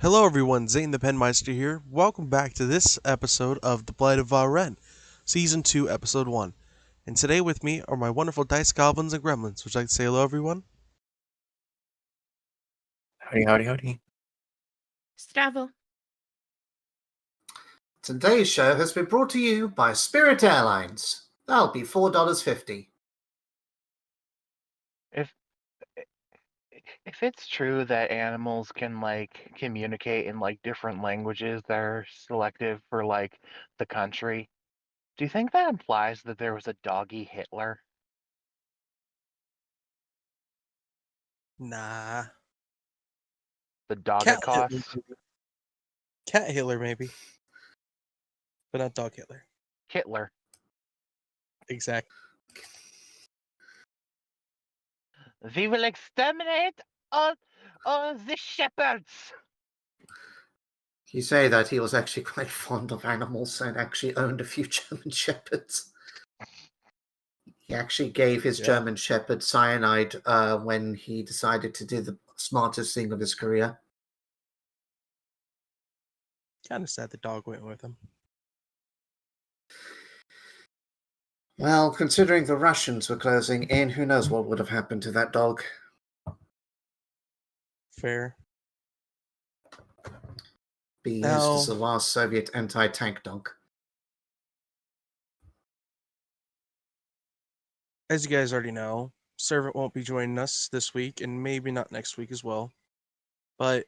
Hello everyone, Zane the Penmeister here. Welcome back to this episode of The Blight of Vah Ren, Season 2, Episode 1. And today with me are my wonderful dice goblins and gremlins. Would you like to say hello everyone? Howdy, howdy, howdy. Stravo. Today's show has been brought to you by Spirit Airlines. That'll be $4.50. If it's true that animals can communicate in different languages that are selective for the country, do you think that implies that there was a doggy Hitler? Nah. The Cat Hitler. Dogicos? Cat Hitler maybe. But not Dog Hitler. Hitler. Exactly. We will exterminate all the shepherds! You say that he was actually quite fond of animals and actually owned a few German shepherds. He actually gave his German shepherd cyanide when he decided to do the smartest thing of his career. Kind of sad the dog went with him. Well, considering the Russians were closing in, who knows what would have happened to that dog. Fair. Be used Now- as the last Soviet anti-tank dog. As you guys already know, Servant won't be joining us this week and maybe not next week as well. But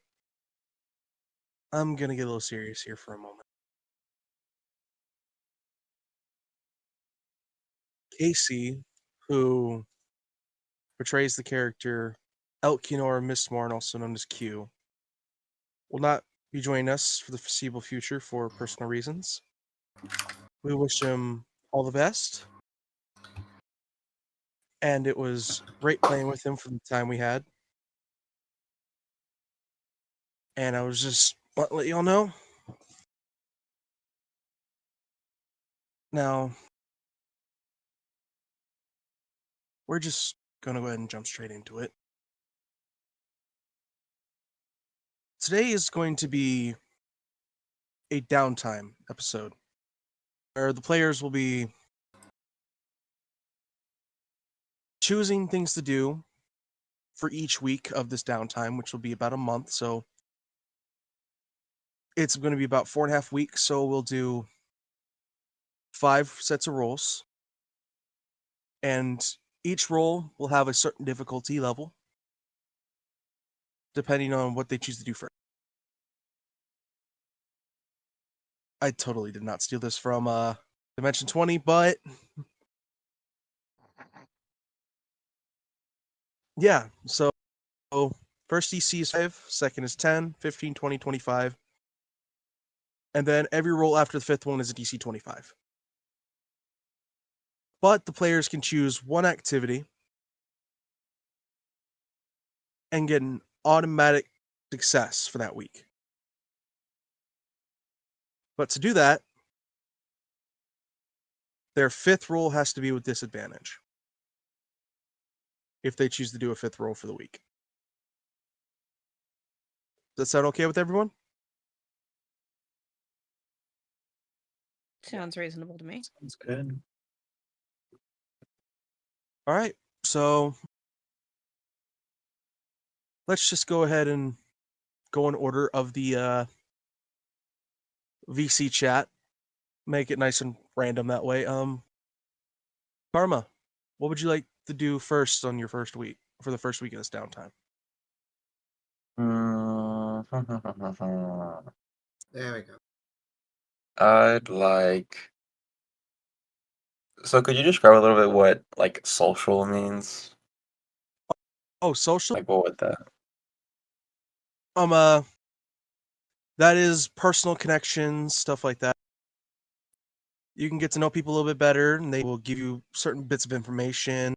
I'm going to get a little serious here for a moment. Casey, who portrays the character Elkinor Mistmorn, also known as Q, will not be joining us for the foreseeable future for personal reasons. We wish him all the best. And it was great playing with him for the time we had. And I was just want to let y'all know. Now, we're just going to go ahead and jump straight into it. Today is going to be a downtime episode where the players will be choosing things to do for each week of this downtime, which will be about a month. So it's going to be about 4.5 weeks. So we'll do 5 sets of rolls. And each roll will have a certain difficulty level, depending on what they choose to do first. I totally did not steal this from Dimension 20, but yeah, so first DC is 5, second is 10, 15, 20, 25. And then every roll after the 5th one is a DC 25. But the players can choose one activity and get an automatic success for that week. But to do that, their 5th roll has to be with disadvantage if they choose to do a 5th roll for the week. Does that sound okay with everyone? Sounds reasonable to me. Sounds good. All right, so let's just go ahead and go in order of the VC chat. Make it nice and random that way. Karma, what would you like to do first on your first week, for the first week of this downtime? There we go. I'd like... So could you describe a little bit what, social means? Oh, social? What would that... That is personal connections, stuff like that. You can get to know people a little bit better, and they will give you certain bits of information.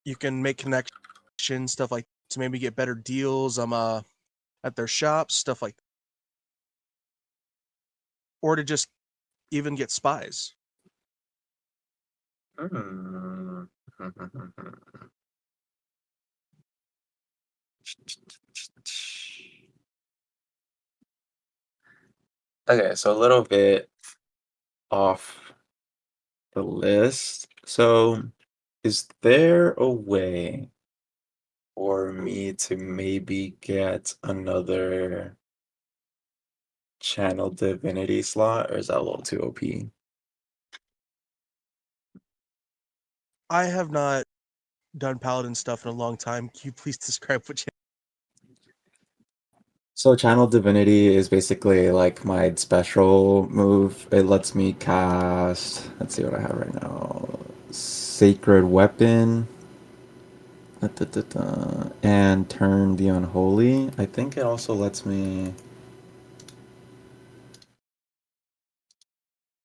You can make connections, stuff like to maybe get better deals at their shops, stuff like that. Or to just even get spies. Hmm. Okay, so a little bit off the list. So, is there a way for me to maybe get another channel divinity slot, or is that a little too OP? I have not done paladin stuff in a long time. Can you please describe what you... So channel divinity is basically like my special move. It lets me cast, let's see what I have right now. Sacred weapon. And turn the unholy. I think it also lets me.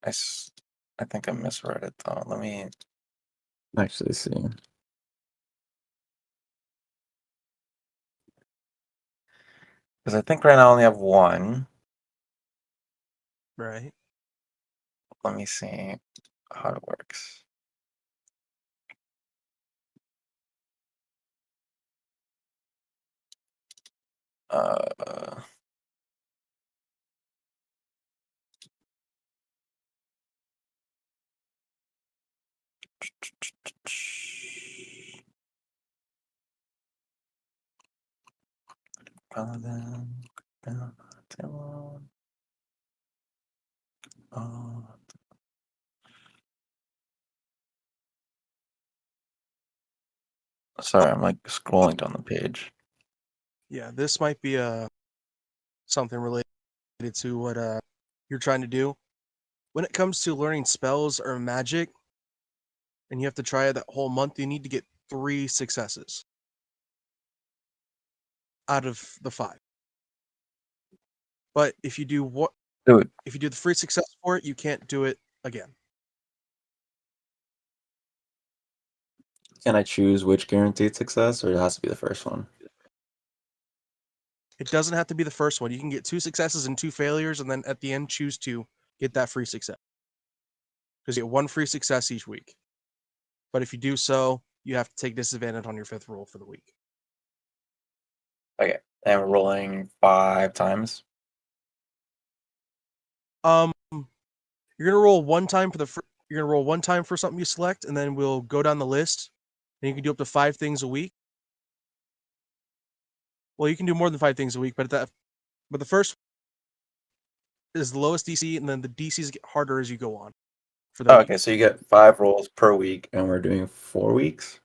I think I misread it though. Let me actually see. Because I think right now I only have one. Right. Let me see how it works. Uh, Paladin, Talon. Sorry, I'm like scrolling down the page. Yeah, this might be something related to what you're trying to do. When it comes to learning spells or magic, and you have to try it that whole month, you need to get 3 successes out of the 5. But if you do Dude, if you do the free success for it, you can't do it again. can I choose which guaranteed success, or it has to be the first one? It doesn't have to be the first one. You can get 2 successes and 2 failures, and then at the end choose to get that free success. Because you get 1 free success each week. But if you do so, you have to take disadvantage on your 5th roll for the week. Okay, and we're rolling 5 times. You're gonna roll 1 time for you're gonna roll 1 time for something you select, and then we'll go down the list, and you can do up to 5 things a week. Well, you can do more than 5 things a week, but the first is the lowest DC, and then the DCs get harder as you go on for the Oh, week. okay, so you get 5 rolls per week, and we're doing 4 weeks?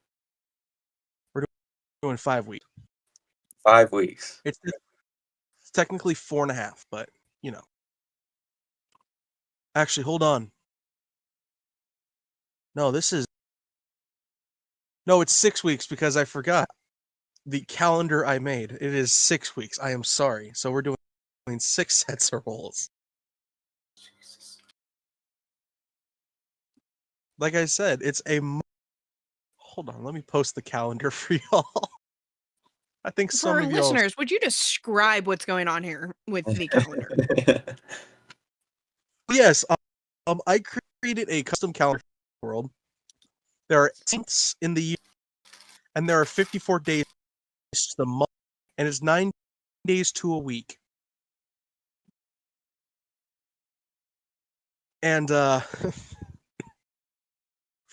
We're doing 5 weeks. 5 weeks. It's technically 4.5, but you know. Actually, hold on. No, it's 6 weeks because I forgot the calendar I made. It is 6 weeks. I am sorry. So we're doing 6 sets of rolls. Jesus. Like I said, it's a... Hold on, let me post the calendar for y'all. I think For some our of y'all... listeners, would you describe what's going on here with the calendar? Yes, I created a custom calendar for the world. There are 10ths in the year, and there are 54 days to the month, and it's 9 days to a week. And for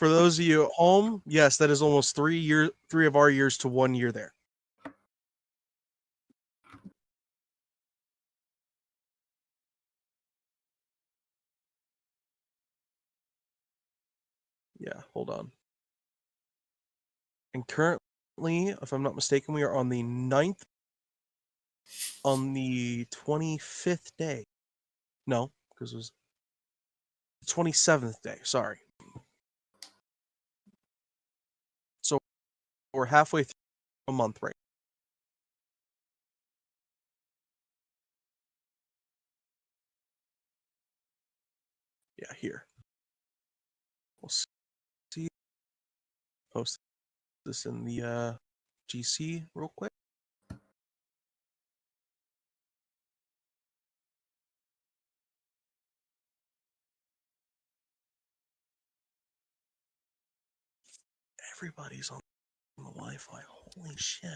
those of you at home, yes, that is almost 3 of our years to 1 year there. Yeah, hold on. And currently, if I'm not mistaken, we are on the 9th, on the 25th day. No, because it was the 27th day. Sorry. So we're halfway through a month right. Yeah, here. We'll see. Post this in the GC real quick. Everybody's on the Wi-Fi. Holy shit.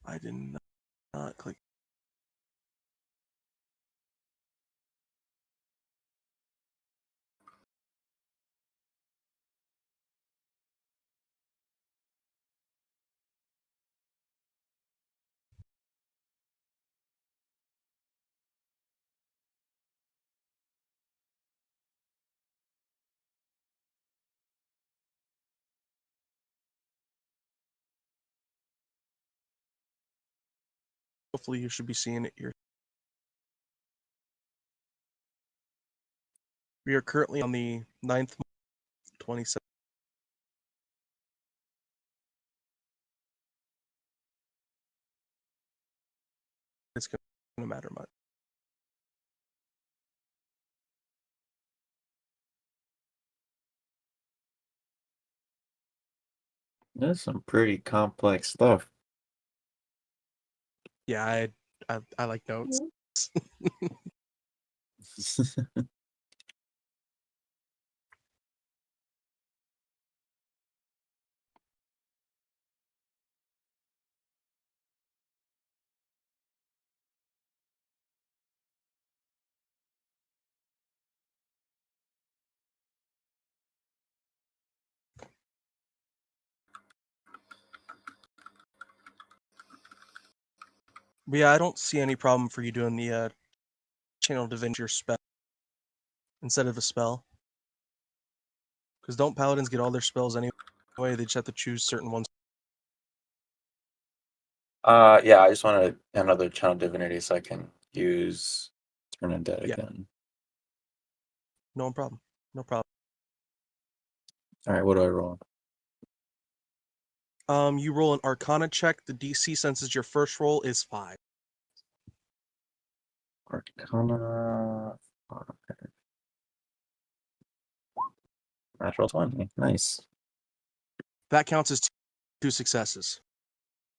I did not click. Hopefully you should be seeing it here. We are currently on the 9th, 27th. It's going to matter much. That's some pretty complex stuff. Yeah, I like notes. But yeah, I don't see any problem for you doing the channel divinity your spell instead of a spell. Because don't paladins get all their spells anyway? They just have to choose certain ones. Yeah, I just wanted another channel divinity so I can use turn undead again. No problem. No problem. All right, what do I roll? You roll an Arcana check. The DC, since it's your first roll, is 5. Arcana. Okay. Natural 20. Nice. That counts as 2 successes.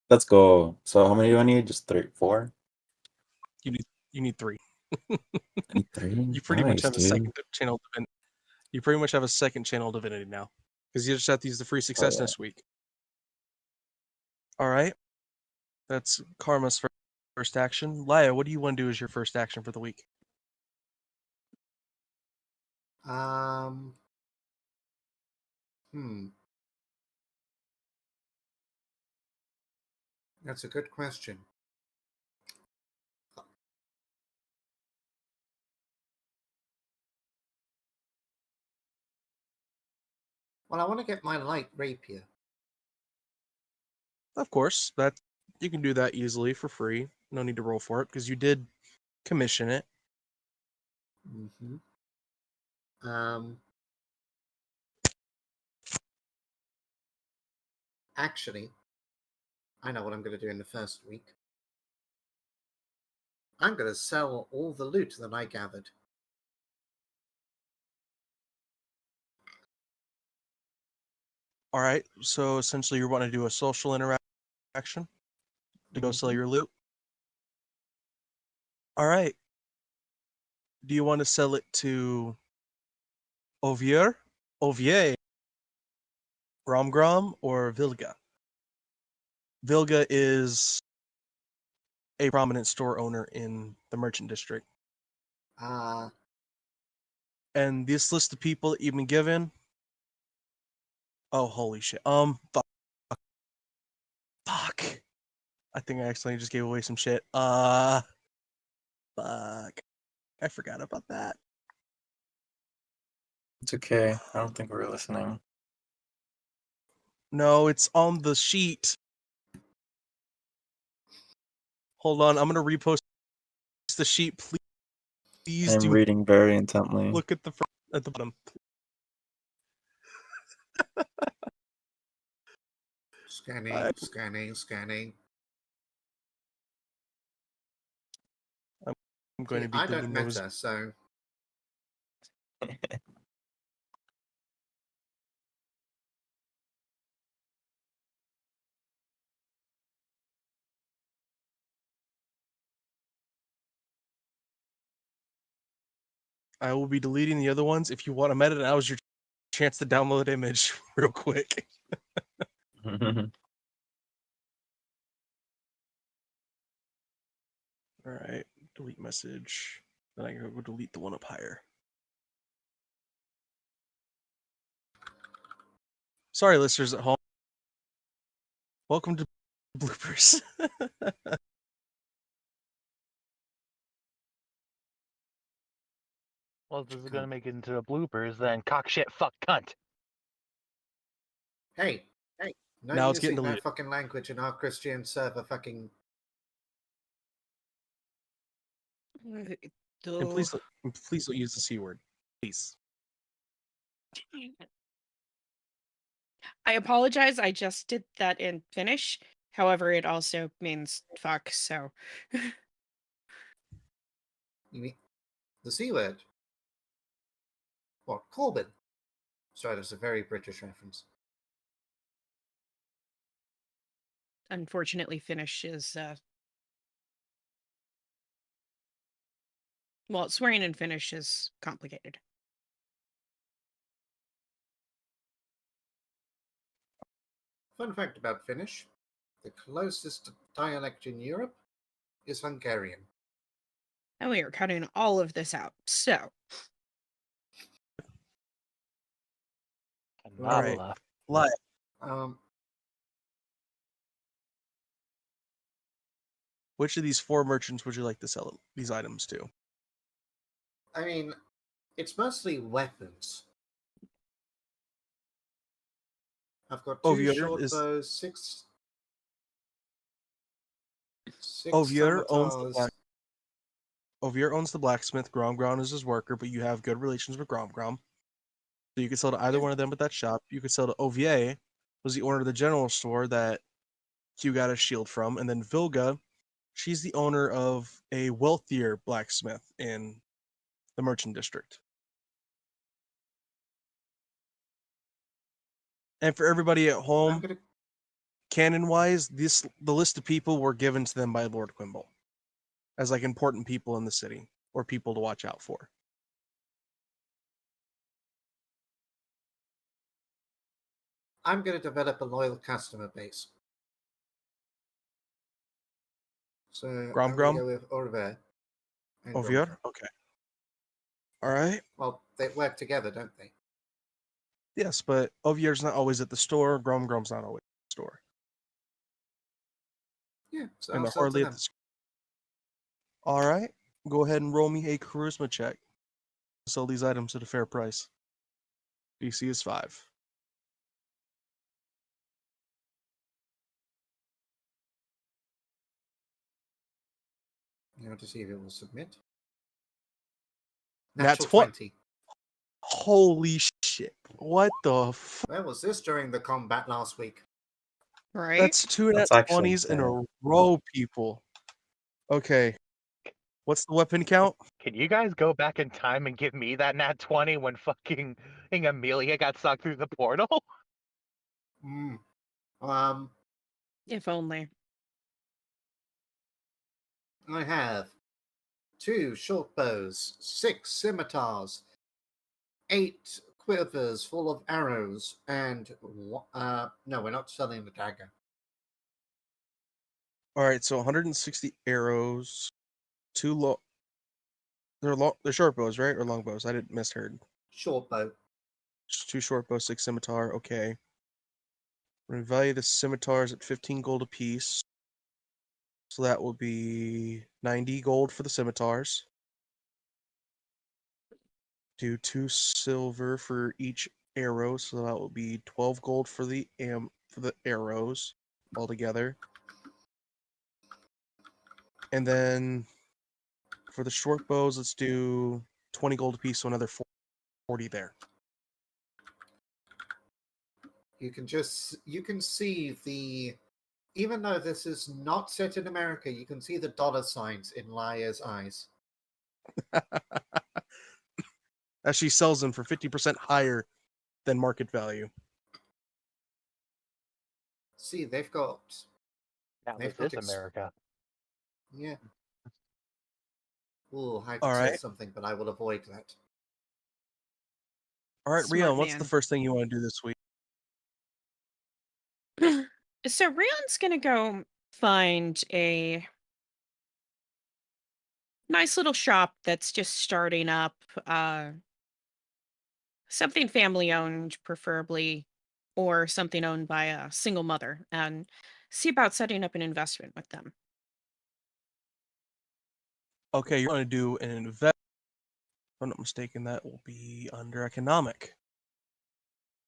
Let's go. So how many do I need? Just 3, 4? You need 3. I need 3? You pretty much Nice, have a dude. second channel divinity. You pretty much have a second channel divinity now, because you just have to use the free success this week. All right, that's Karma's first action. Laya, what do you want to do as your first action for the week? That's a good question. Well, I want to get my light rapier. Of course, that you can do that easily for free. No need to roll for it because you did commission it. Mm-hmm. Actually, I know what I'm going to do in the first week. I'm going to sell all the loot that I gathered. All right, so essentially you want to do a social interaction to go sell your loot. All right. Do you want to sell it to Ovier, Gromgrom, or Vilga? Vilga is a prominent store owner in the merchant district. And this list of people that you've been given. Oh, holy shit. Fuck. I think I accidentally just gave away some shit. Fuck. I forgot about that. It's okay. I don't think we're listening. No, it's on the sheet. Hold on, I'm gonna repost the sheet. Please I'm do reading very intently. look at the bottom. Scanning. I'm going to be I deleting don't those. matter, so I will be deleting the other ones. If you want them edited, now's your chance to download image real quick. All right, delete message. Then I can go delete the one up higher. Sorry, listeners at home. Welcome to bloopers. Well, if this is gonna make it into the bloopers, then cock shit fuck cunt. Hey, no Now it's using getting that deleted. fucking language in our Christian server fucking... And please don't use the C word. Please. I apologize. I just did that in Finnish. However, it also means fuck, so. You mean the C word? What, Corbin? Sorry, that's a very British reference. Unfortunately, Finnish is, well, swearing in Finnish is complicated. Fun fact about Finnish, the closest dialect in Europe is Hungarian. And we are cutting all of this out, so. All right. Nabla. Live. Which of these 4 merchants would you like to sell these items to? I mean, it's mostly weapons. I've got 2 short bows, 6 Ovier owns the scimitars. Ovier owns the blacksmith. Grom is his worker, but you have good relations with Grom. So you could sell to either one of them at that shop. You could sell to Ovier, who's the owner of the general store that Hugh got a shield from, and then Vilga, she's the owner of a wealthier blacksmith in the merchant district. And for everybody at home, canon-wise, the list of people were given to them by Lord Quimble as like important people in the city or people to watch out for. I'm going to develop a loyal customer base. So I'm going to go with Orver. Ovier? Okay. All right. Well, they work together, don't they? Yes, but Ovier's not always at the store. Grom's not always at the store. Yeah, so And I'll they're sell to hardly at them. the store. All right. Go ahead and roll me a charisma check. Sell these items at a fair price. DC is 5. You want to see if it will submit? That's Natural what? 20. Holy shit. What the fuck? Where was this during the combat last week? Right? That's 2 nat 20s in a row, people. Okay. What's the weapon count? Can you guys go back in time and give me that nat 20 when fucking Amelia got sucked through the portal? If only. I have 2 short bows, 6 scimitars, 8 quivers full of arrows, and no, we're not selling the dagger. All right, so 160 arrows, 2 they're short bows, right? Or long bows? I didn't misheard. Short bow. 2 short bows, 6 scimitar. Okay. We're gonna value the scimitars at 15 gold apiece. So that will be 90 gold for the scimitars. Do 2 silver for each arrow, so that will be 12 gold for the arrows altogether. And then for the short bows, let's do 20 gold apiece, so another 40 there. You can see the, even though this is not set in America, you can see the dollar signs in Liar's eyes. As she sells them for 50% higher than market value. See, they've got... Now this is America. Yeah. Ooh, I could All say right. something, but I will avoid that. All right, Smart Rion, what's man. the first thing you want to do this week? So Rion's gonna go find a nice little shop that's just starting up. Something family owned, preferably, or something owned by a single mother, and see about setting up an investment with them. Okay, you're going to do an investment. If I'm not mistaken, that will be under economic.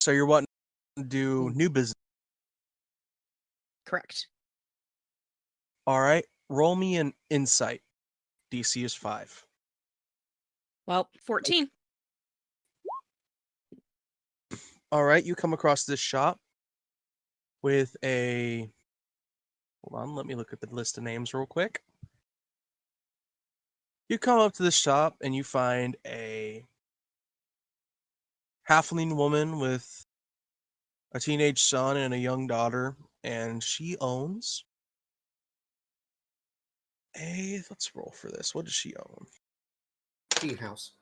So you're wanting to do new business. Correct. All right, roll me an insight. DC is 5. Well, 14. All right, you come across this shop with a. Hold on, let me look at the list of names real quick. You come up to the shop and you find a halfling woman with a teenage son and a young daughter, and she owns a. Let's roll for this. What does she own? Tea house.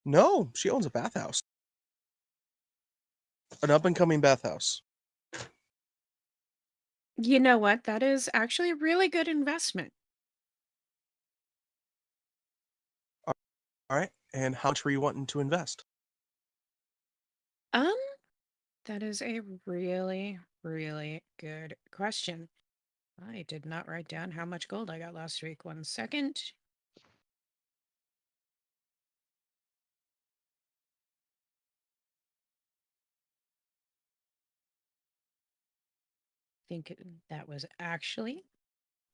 No, she owns a bathhouse. An up and coming bathhouse. You know what? That is actually a really good investment. All right, and how much were you wanting to invest? Um, that is a really, really good question. I did not write down how much gold I got last week. 1 second. Think that was actually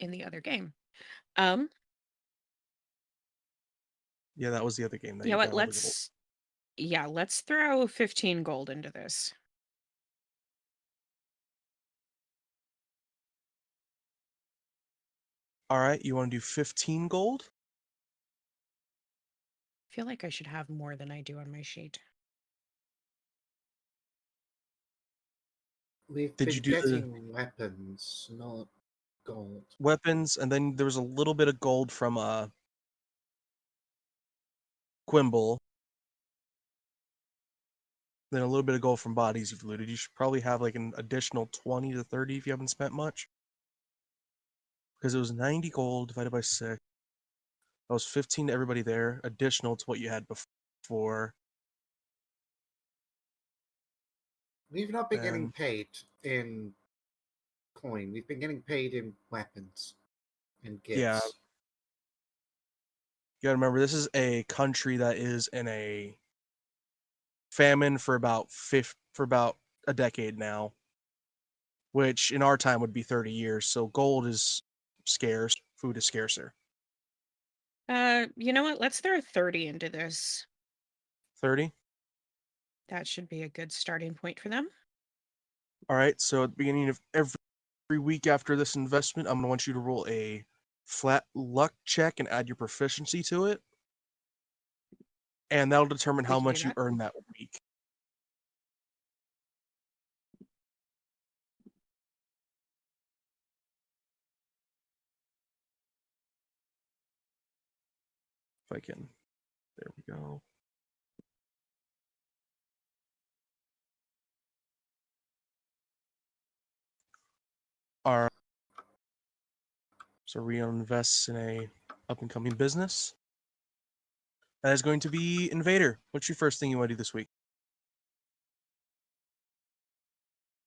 in the other game. Yeah, that was the other game that You know you what? got all the gold. Let's throw 15 gold into this. All right, you want to do 15 gold? I feel like I should have more than I do on my sheet. We've Did been you do the getting weapons, not gold. weapons, and then there was a little bit of gold from Quimble, then a little bit of gold from bodies you've looted. You should probably have like an additional 20 to 30 if you haven't spent much. Because it was 90 gold divided by 6. That was 15 to everybody there, additional to what you had before. We've not been getting And paid in coin. We've been getting paid in weapons and yeah, gifts. you gotta remember, this is a country that is in a famine for about a decade now, which in our time would be 30 years. So gold is scarce, food is scarcer. You know what? Let's throw 30 into this. 30. That should be a good starting point for them. All right. So at the beginning of every week after this investment, I'm gonna want you to roll a flat luck check and add your proficiency to it, and that'll determine We how can do much you that. earn that week. If I can. There we go. All right. So Rio invests in a up and coming business. That is going to be Invader. What's your first thing you want to do this week?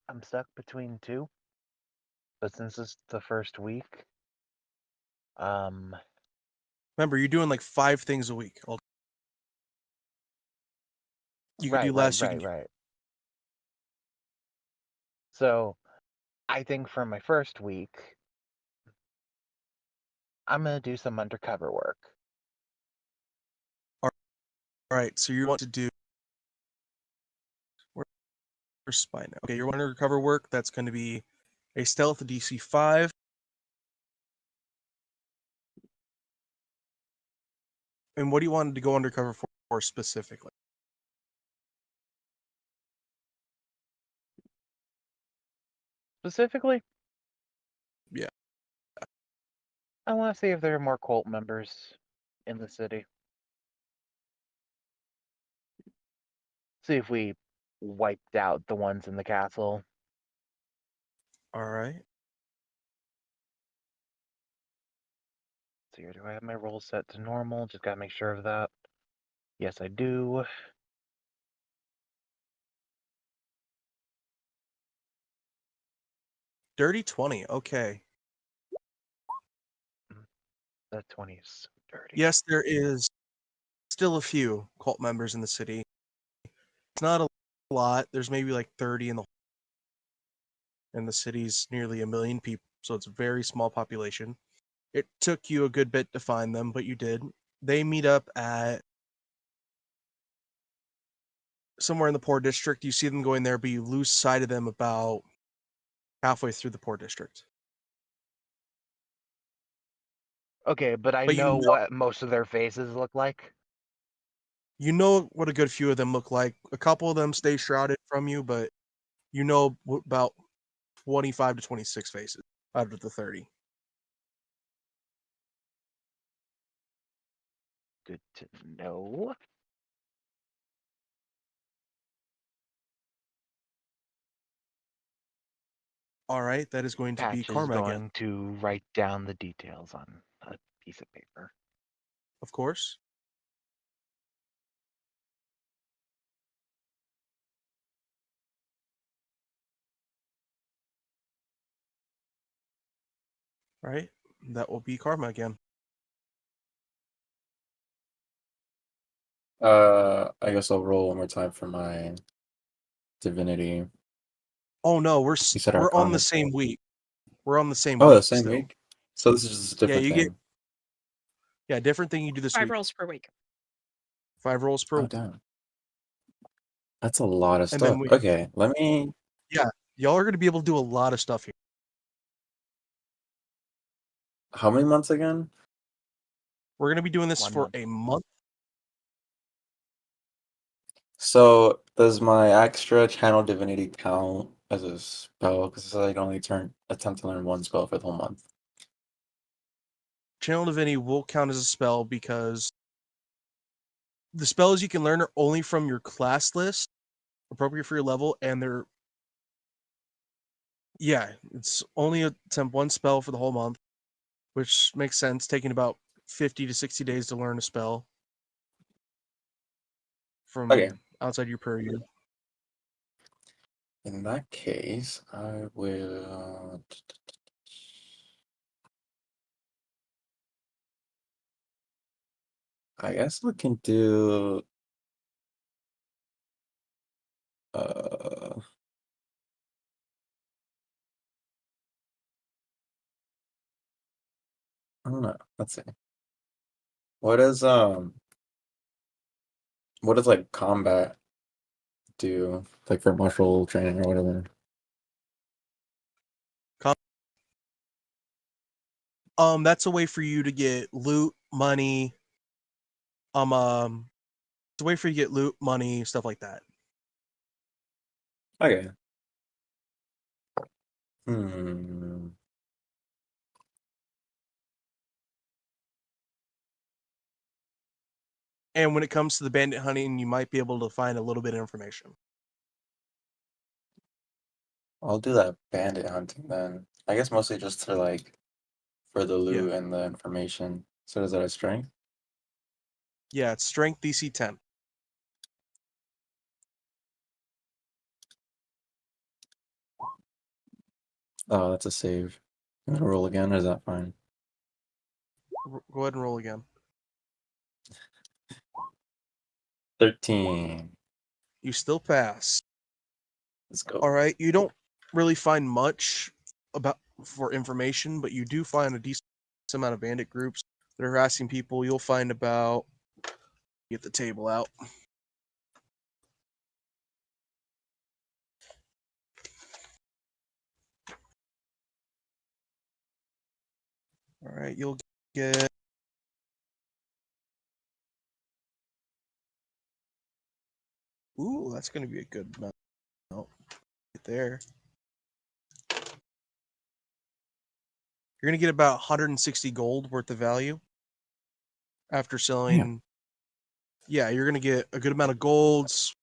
I'm stuck between two, but since it's the first week, um, Remember, you're doing like 5 things a week. You could do right, less. You can right, do. right. So I think for my first week, I'm gonna do some undercover work. All right. So you want to do. Where's spy now? Okay, you're wanting to recover work. That's going to be a stealth DC 5. And what do you want to go undercover for specifically? Specifically, Yeah. I want to see if there are more cult members in the city. See if we wiped out the ones in the castle. All right. see here. Do I have my roll set to normal? Just gotta make sure of that. Yes, I do. Dirty 20. Okay. That 20 is so dirty. Yes, there is still a few cult members in the city. It's not a lot. There's maybe like 30 and the city's nearly 1 million people, so it's a very small population. It took you a good bit to find them, but you did. They meet up at somewhere in the poor district. You see them going there, but you lose sight of them about halfway through the poor district. Okay, but I But you know know, what most of their faces look like. you know what a good few of them look like. A couple of them stay shrouded from you, but you know about 25 to 26 faces out of the 30. Good to know. All right, that is going to be Patch is karma again, going to write down the details on a piece of paper. of course. All right, that will be karma again. I guess I'll roll one more time for my divinity. Oh no, we're You said we're on the Arcana. same week. We're on the same Oh, the week same still. week. So this is just a Yeah, different you get thing. different thing you do this 5 week. rolls per week. 5 rolls per Oh, week. damn. That's a lot of And then stuff. Okay, let me. y'all are going to be able to do a lot of stuff here. How many months again? We're going to be doing this 1 for month. a month. So does my extra channel divinity count as a spell? Because I can only attempt to learn one spell for the whole month. Channel Divinity will count as a spell because the spells you can learn are only from your class list, appropriate for your level, and it's only attempt one spell for the whole month, which makes sense, taking about 50 to 60 days to learn a spell from Okay. outside your purview. In that case, I will. I guess we can do. Uh, I don't know. Let's see. What is What does like combat do? Like for martial training or whatever. That's a way for you to get loot, money. It's a way for you to get loot, money, stuff like that. Okay. Hmm. And when it comes to the bandit hunting, you might be able to find a little bit of information. I'll do that bandit hunting then. I guess mostly just to like for the loot and the information. So is that a strength? Yeah, it's strength DC 10. Oh, that's a save. I'm gonna roll again, or is that fine? Go ahead and roll again. 13. You still pass. Let's go. All right, you don't really find much for information, but you do find a decent amount of bandit groups that are harassing people. You'll find about get the table out. All right, you'll get ooh, that's going to be a good amount right there. You're going to get about 160 gold worth of value after selling. Yeah, you're going to get a good amount of golds.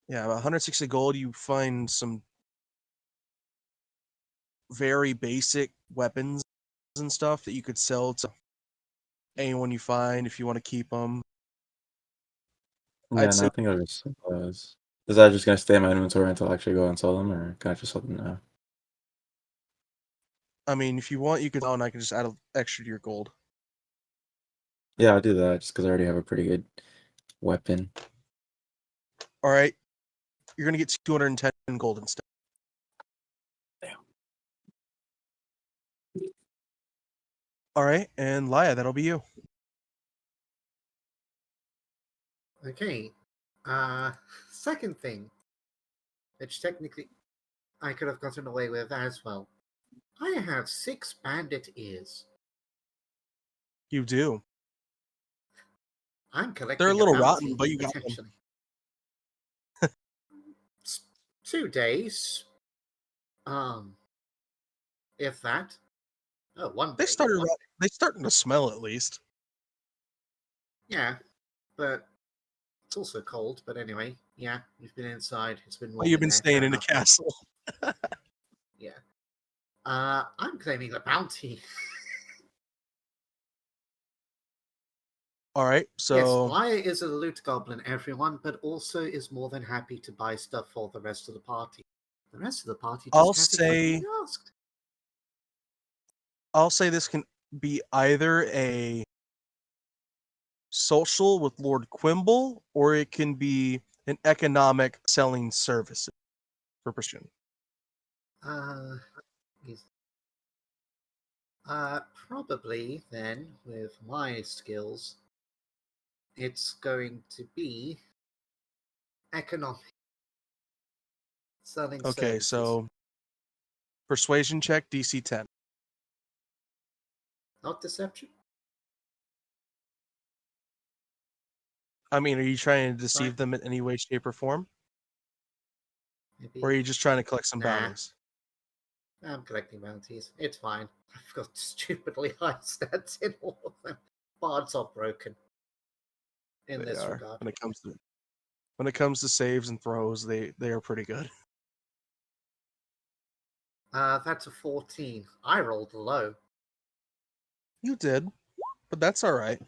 Yeah, about 160 gold. You find some very basic weapons and stuff that you could sell to anyone you find if you want to keep them. Yeah, I'd no, say, I think I'll just sell those. Is that just gonna stay in my inventory until I actually go and sell them, or can I just sell them now? I mean, if you want, you could. Oh, and I can just add extra to your gold. Yeah, I'll do that just because I already have a pretty good weapon. All right, you're gonna get 210 gold instead. All right, and Laya, that'll be you. Okay. Second thing, which technically I could have gotten away with as well. I have 6 bandit ears. You do. I'm collecting They're a little bounty, rotten, but you got them. potentially. 2 days. If that. Oh, 1 day. They starting to smell at least. Yeah, but it's also cold. But anyway, yeah, you've been inside. It's been warm. Well, you've been there, staying fair in a enough. castle. Yeah. I'm claiming the bounty. All right, Yes, so Laya is a loot goblin, everyone, but also is more than happy to buy stuff for the rest of the party. The rest of the party I'll just hasn't say fucking asked. this can be either a social with Lord Quimble, or it can be an economic selling service for Christian. Yes. Probably then, with my skills, it's going to be economic selling Okay, services. so persuasion check, DC 10. Not deception? I mean, are you trying to Right. deceive them in any way, shape, or form? Maybe. Or are you just trying to collect some Nah. bounties? I'm collecting bounties. It's fine. I've got stupidly high stats in all of them. Bards are broken in They this are. regard. When it comes to saves and throws, they are pretty good. That's a 14. I rolled low. You did, but that's all right.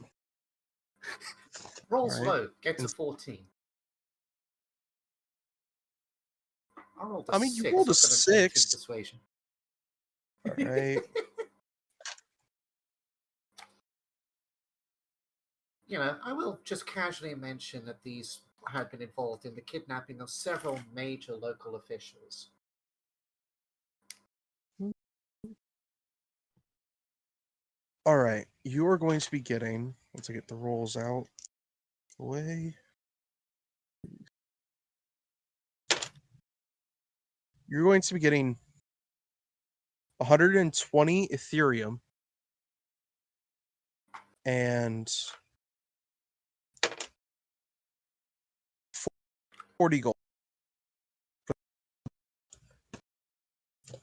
Rolls All right. low, gets a 14. I rolled a I mean, you 6. rolled a I've got a 22 6. persuasion. All right. You know, I will just casually mention that these had been involved in the kidnapping of several major local officials. All right. You are going to be getting, once I get the rolls out, away. You're going to be getting 120 Ethereum and 40 gold.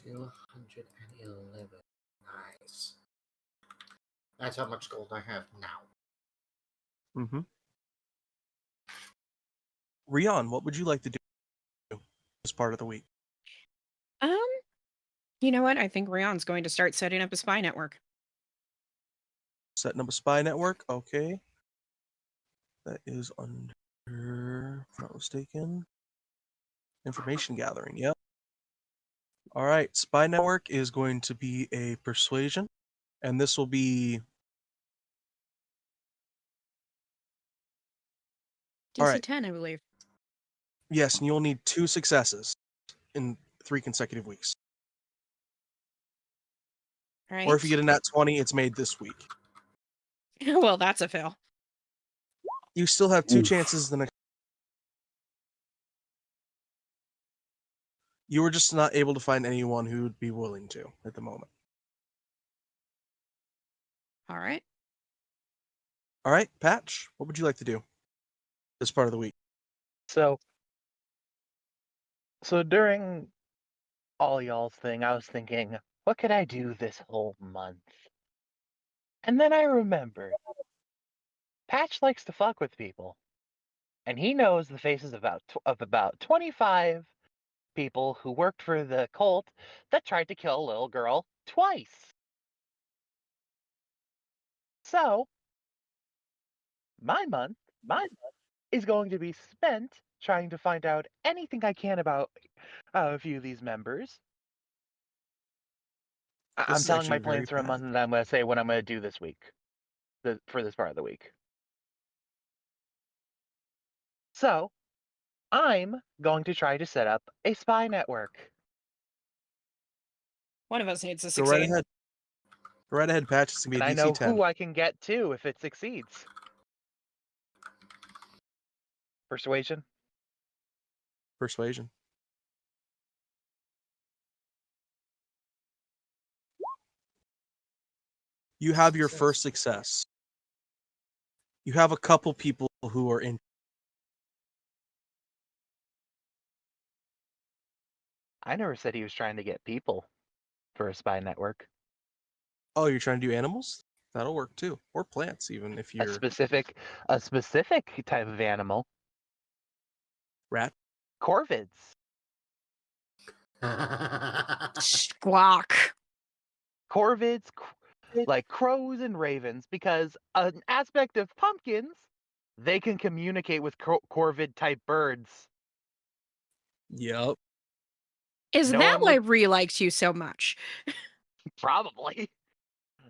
211. Nice. That's how much gold I have now. Mm-hmm. Rion, what would you like to do as part of the week? You know what? I think Rion's going to start setting up a spy network. Setting up a spy network? Okay. That is under, if I'm not mistaken, information gathering. Yep. All right. Spy network is going to be a persuasion, and this will be DC all right. 10, I believe. Yes, and you'll need 2 successes in 3 consecutive weeks. All right. Or if you get a nat 20, it's made this week. Well, that's a fail. You still have 2 Oof. chances the next. You were just not able to find anyone who would be willing to at the moment. All right. All right, Patch, what would you like to do this part of the week? So during all y'all's thing, I was thinking, what could I do this whole month? And then I remembered, Patch likes to fuck with people, and he knows the faces of about 25 people who worked for the cult that tried to kill a little girl twice. So, my month is going to be spent trying to find out anything I can about a few of these members. This I'm is telling my actually very plans for a bad. month, and I'm going to say what I'm going to do this week, for this part of the week. So, I'm going to try to set up a spy network. One of us needs to Go succeed. right ahead. Go right ahead, Patch. It's gonna And be I a know DC 10. who I can get to if it succeeds. Persuasion. Persuasion. You have your first success. You have a couple people who are in. I never said he was trying to get people for a spy network. Oh, you're trying to do animals? That'll work too, or plants even if A you're specific type of animal. rat. Corvids. Squawk. Corvids, like crows and ravens, because an aspect of pumpkins, they can communicate with corvid type birds. Yep. Is No that one why would Ree likes you so much? probably.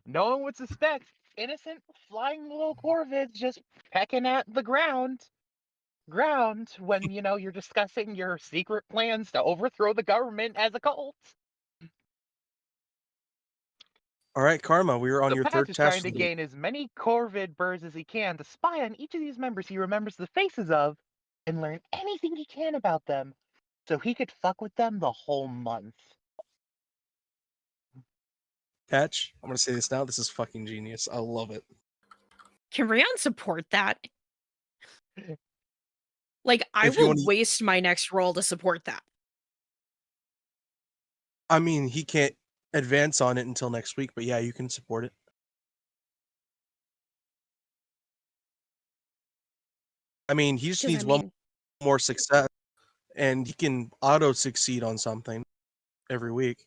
No one would suspect innocent flying little corvids just pecking at the ground when you're discussing your secret plans to overthrow the government as a cult. All right, Karma. We are on So your Patch third is task trying for to the week. gain as many corvid birds as he can to spy on each of these members he remembers the faces of and learn anything he can about them so he could fuck with them the whole month. Patch, I'm gonna say this now. This is fucking genius. I love it. Can Rion support that? Like, I If you will want to, waste my next roll to support that. I mean, he can't advance on it until next week, but yeah, you can support it. I mean, he just 'Cause, needs one more success, and he can auto succeed on something every week.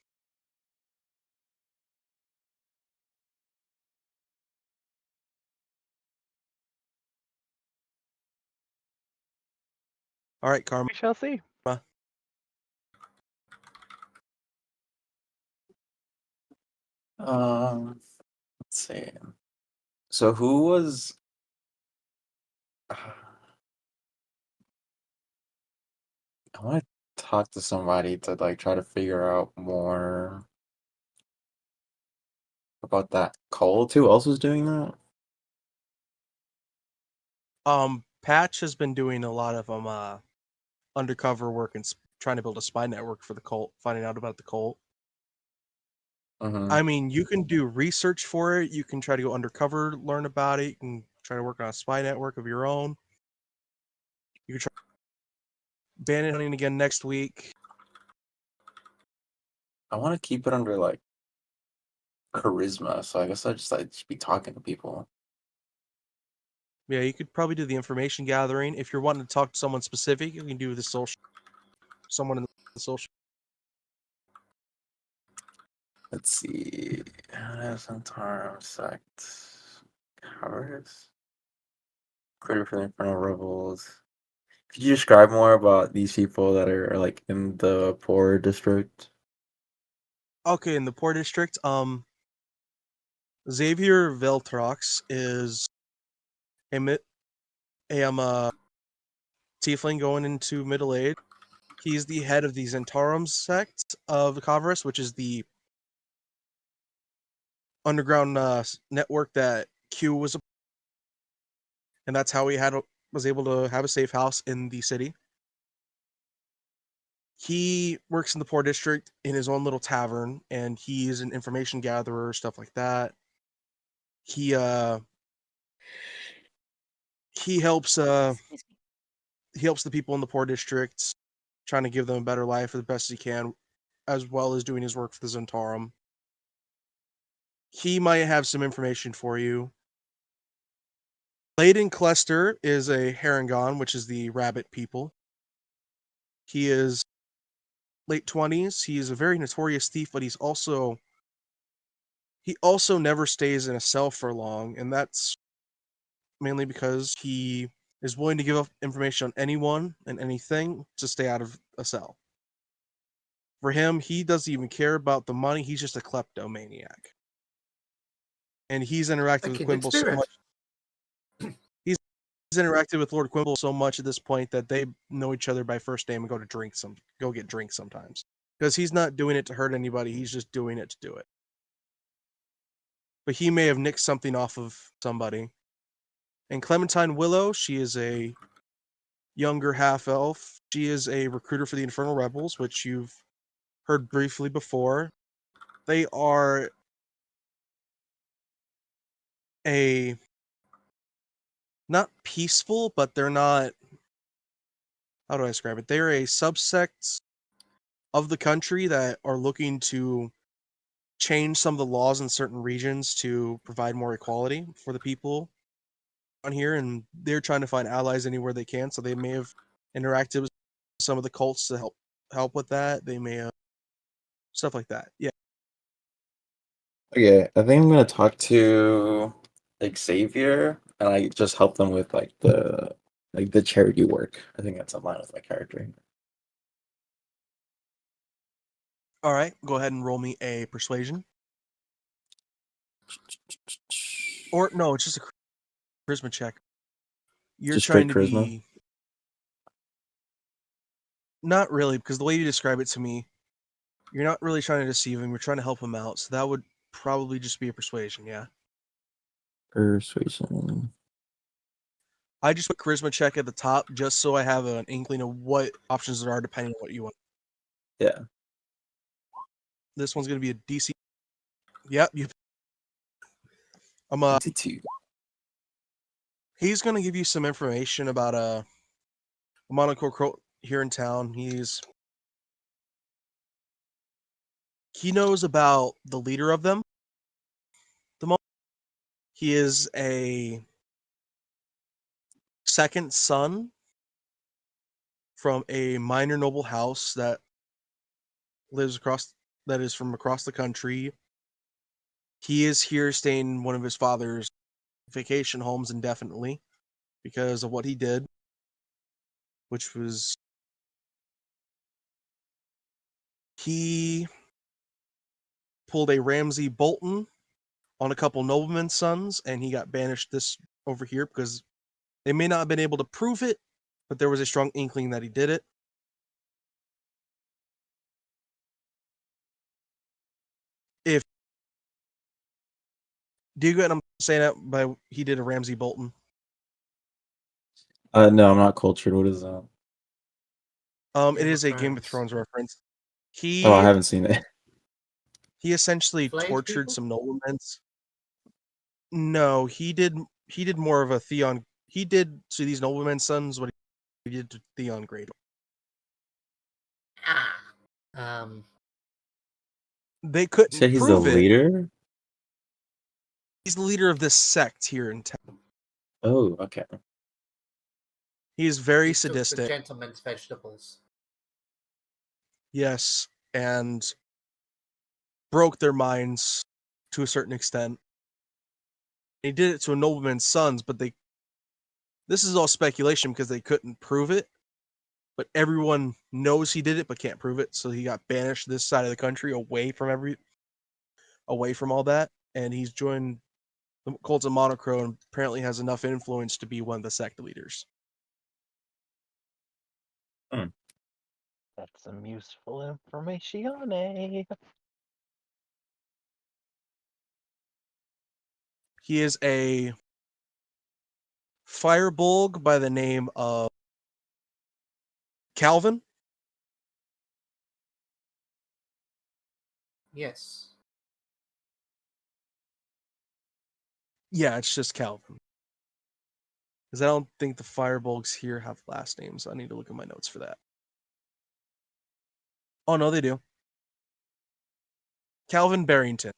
All right, Karma. We shall see. Let's see. So who was? I want to talk to somebody to like try to figure out more about that cult. Who else was doing that? Patch has been doing a lot of undercover work and trying to build a spy network for the cult, finding out about the cult. Mm-hmm. I mean, you can do research for it. You can try to go undercover, learn about it. You can try to work on a spy network of your own. You can try bandit hunting again next week. I want to keep it under like charisma, so I guess I just like be talking to people. Yeah, you could probably do the information gathering. If you're wanting to talk to someone specific, you can do the social. Someone in the social. Let's see. Centaur sect. Cowardice. Critter for the Infernal Rebels. Could you describe more about these people that are like in the poor district? Okay, in the poor district, Xavier Veltrox is a tiefling going into middle age. He's the head of the Zentarum sect of Kavris, which is the underground network that Q was, and that's how he was able to have a safe house in the city. He works in the poor district in his own little tavern, and he's an information gatherer, stuff like that. He helps he helps the people in the poor districts, trying to give them a better life as best he can, as well as doing his work for the Zentarum. He might have some information for you. Layden Cluster is a Harangon, which is the rabbit people. He is late 20s. He is a very notorious thief, but he's also He also never stays in a cell for long, and that's mainly because he is willing to give up information on anyone and anything to stay out of a cell. For him, he doesn't even care about the money. He's just a kleptomaniac. And he's interacted with Kindred Quimble so spirit. much. He's interacted with Lord Quimble so much at this point that they know each other by first name and go get drinks sometimes. Because he's not doing it to hurt anybody, he's just doing it to do it. But he may have nicked something off of somebody. And Clementine Willow, she is a younger half-elf. She is a recruiter for the Infernal Rebels, which you've heard briefly before. They are not peaceful, but they're not, how do I describe it? They're a subsect of the country that are looking to change some of the laws in certain regions to provide more equality for the people on here, and they're trying to find allies anywhere they can. So they may have interacted with some of the cults to help with that. They may have stuff like that. Yeah. Okay, I think I'm gonna talk to Xavier and I just help them with the charity work. I think that's in line with my character. All right, go ahead and roll me a persuasion. Or no, it's just a charisma check. You're Just trying straight to charisma? be not really, because the way you describe it to me, you're not really trying to deceive him. You're trying to help him out. So that would probably just be a persuasion. Yeah. Persuasion. I just put charisma check at the top just so I have an inkling of what options there are depending on what you want. Yeah. This one's gonna be a DC. Yep. I'm 22. He's gonna give you some information about a monocle here in town. He knows about the leader of them. He is a second son from a minor noble house that is from across the country. He is here staying in one of his father's vacation homes indefinitely because of what he did, which was he pulled a Ramsay Bolton on a couple noblemen's sons, and he got banished this over here because they may not have been able to prove it, but there was a strong inkling that he did it. If do you get what I'm saying that by he did a Ramsay Bolton? No, I'm not cultured. What is that? It is a Game of Thrones reference. Oh, I He haven't seen it. he essentially Flayed tortured people? some noblemen. No, he did more of a Theon. He did to these noblemen's sons what he did to Theon Grey. They You couldn't said he's the prove it. leader? He's the leader of this sect here in town. Oh, okay. He is very He took the sadistic. gentleman's vegetables. Yes, and broke their minds to a certain extent. He did it to a nobleman's sons, but this is all speculation because they couldn't prove it. But everyone knows he did it, but can't prove it. So he got banished this side of the country, away from all that, and he's joined the Cults of Monochrome and apparently has enough influence to be one of the sect leaders. That's some useful information, eh? He is a firebolg by the name of Calvin. Yes. Yeah, it's just Calvin. Because I don't think the firebolgs here have last names. I need to look at my notes for that. Oh, no, they do. Calvin Barrington.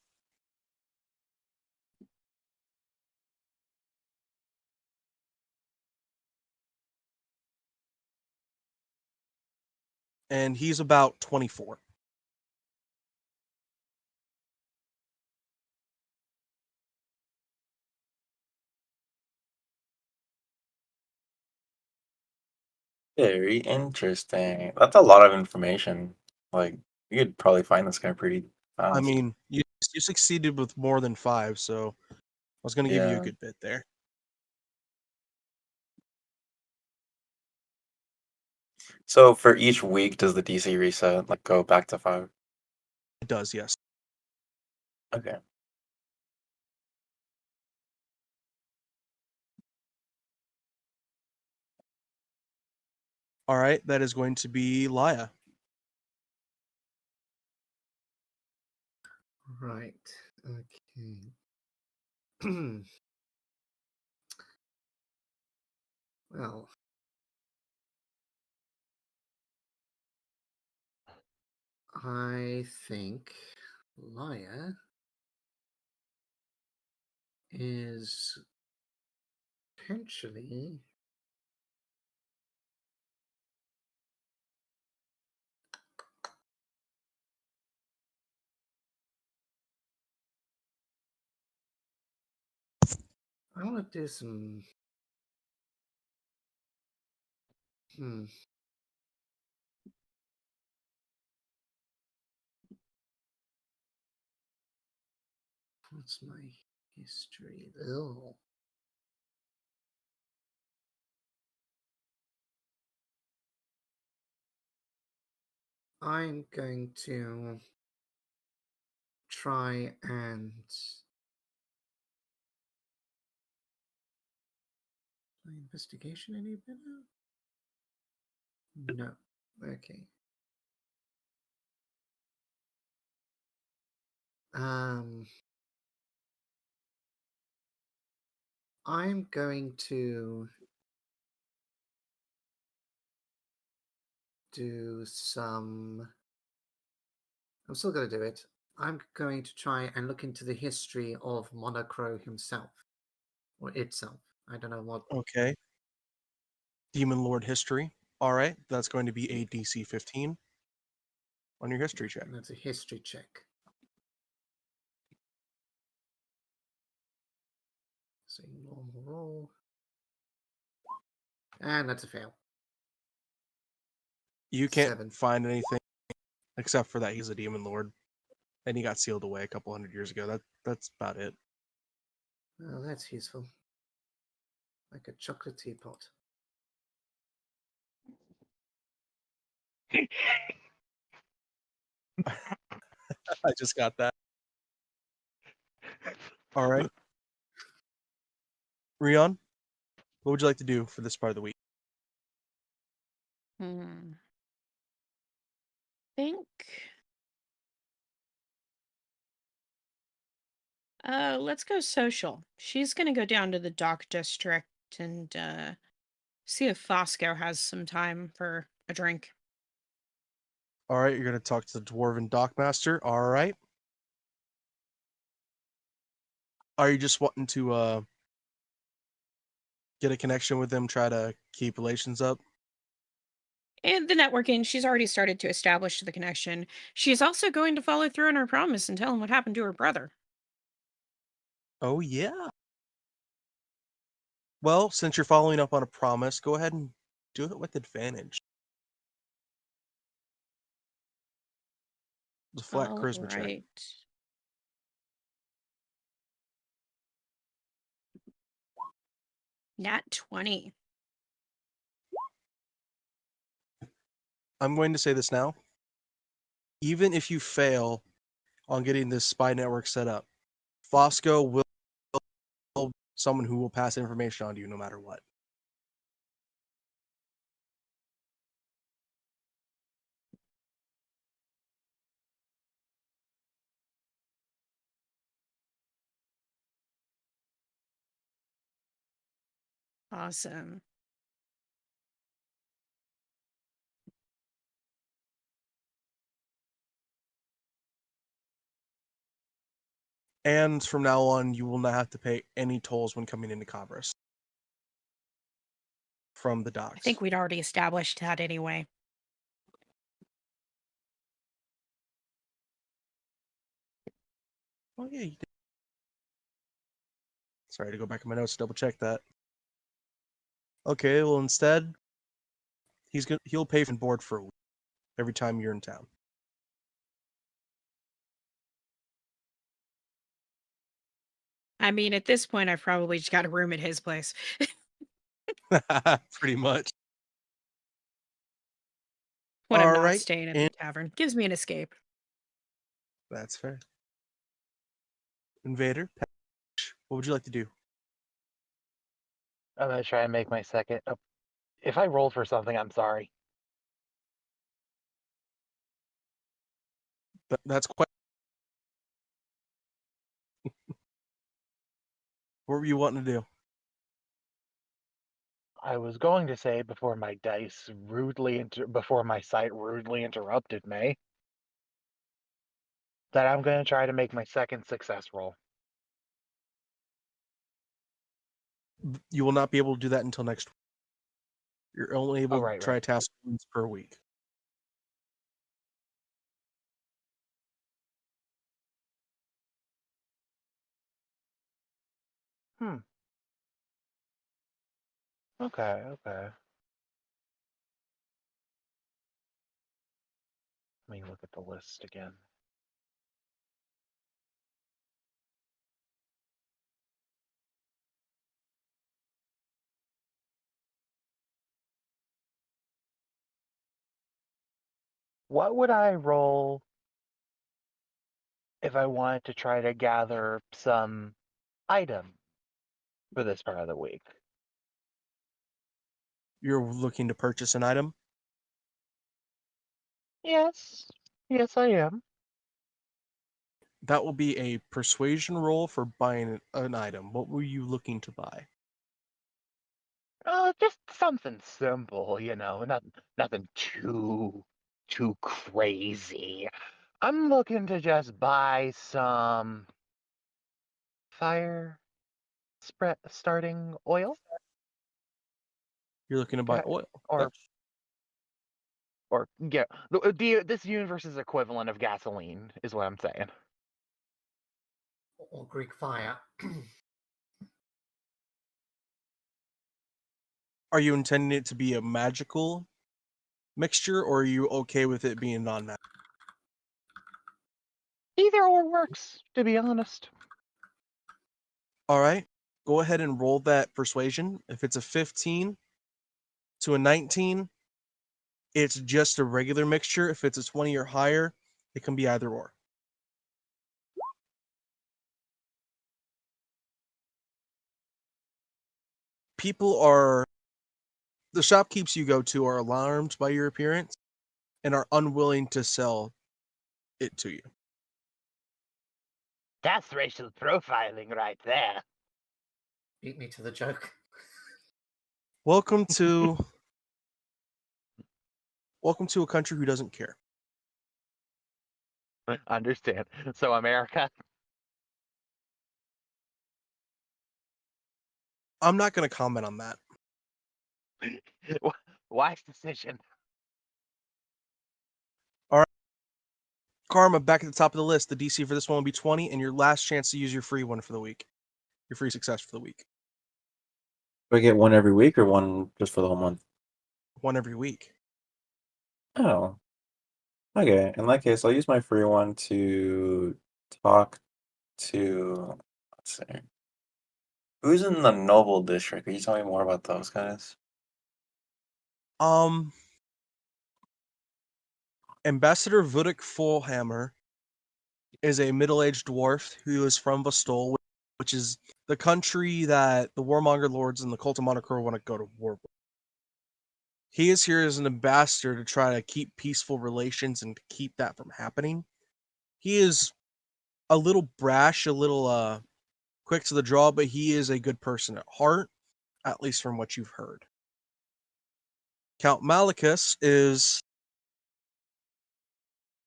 And he's about 24. Very interesting. That's a lot of information. Like, you could probably find this guy pretty fast. I mean, you succeeded with more than 5, so I was going to give you a Yeah. good bit there. So for each week, does the DC reset, like, go back to 5? It does, yes. Okay. All right, that is going to be Laya. Right. Okay. Well, I think Laya is potentially I want to do some. What's my history? Oh. I'm going to try and my investigation any better? No. Okay. I'm going to do some. I'm still going to do it. I'm going to try and look into the history of Monocro himself, or itself. I don't know what. Okay. Demon Lord history. All right, that's going to be a DC 15 on your history check. That's a history check. So normal roll. And that's a fail. You can't 7. find anything except for that he's a demon lord, and he got sealed away a couple hundred years ago. That's about it. Well, that's useful. Like a chocolate teapot. I just got that. All right, Rion, what would you like to do for this part of the week? Think. Let's go social. She's gonna go down to the dock district and see if Fosco has some time for a drink. All right, you're gonna talk to the dwarven dockmaster. All right. Are you just wanting to get a connection with them, try to keep relations up? And the networking, she's already started to establish the connection. She's also going to follow through on her promise and tell him what happened to her brother. Oh yeah. Well, since you're following up on a promise, go ahead and do it with advantage. It's a flat All charisma check. right. Nat 20. I'm going to say this now. Even if you fail on getting this spy network set up, Fosco will be someone who will pass information on to you no matter what. Awesome. And from now on, you will not have to pay any tolls when coming into commerce from the I docks. think we'd already established that anyway. Oh yeah, you did. Sorry to go back in my notes to double check that. Okay, well instead, He'll pay for board for a week every time you're in town. I mean, at this point, I've probably just got a room at his place. Pretty much. When I'm not Alright, staying at and the tavern. Gives me an escape. that's fair. Invader, Patch, what would you like to do? I'm gonna try and make my second. Oh, if I roll for something, I'm sorry. That's quite. What were you wanting to do? I was going to say before my site rudely interrupted me that I'm going to try to make my second success roll. You will not be able to do that until next week. You're only able to right. try task once per week. Okay. Let me look at the list again. What would I roll if I wanted to try to gather some item for this part of the week? You're looking to purchase an item? Yes, I am. That will be a persuasion roll for buying an item. What were you looking to buy? Just something simple, nothing too crazy. I'm looking to just buy some fire starting oil. You're looking to buy oil. Or yeah, this universe's equivalent of gasoline is what I'm saying. Or Greek fire. Are you intending it to be a magical mixture, or are you okay with it being non-magical? Either or works, to be honest. All right, go ahead and roll that persuasion. If it's a 15 to a 19, it's just a regular mixture. If it's a 20 or higher, it can be either or. The shopkeepers you go to are alarmed by your appearance and are unwilling to sell it to you. That's racial profiling right there. Beat me to the joke. Welcome to a country who doesn't care. Understand. So America. I'm not going to comment on that. Wise decision. All right. Karma, back at the top of the list. The DC for this one will be 20, and your last chance to use your free one for the week. Your free success for the week. Do I get one every week or one just for the whole month? One every week. Oh. Okay. In that case, I'll use my free one to talk to, let's see. Who's in the Noble District? Can you tell me more about those guys? Ambassador Vudek Fullhammer is a middle-aged dwarf who is from Vastol, which is the country that the Warmonger Lords and the Cult of Monokor want to go to war with. He is here as an ambassador to try to keep peaceful relations and to keep that from happening. He is a little brash, a little quick to the draw, but he is a good person at heart, at least from what you've heard. Count Malachus is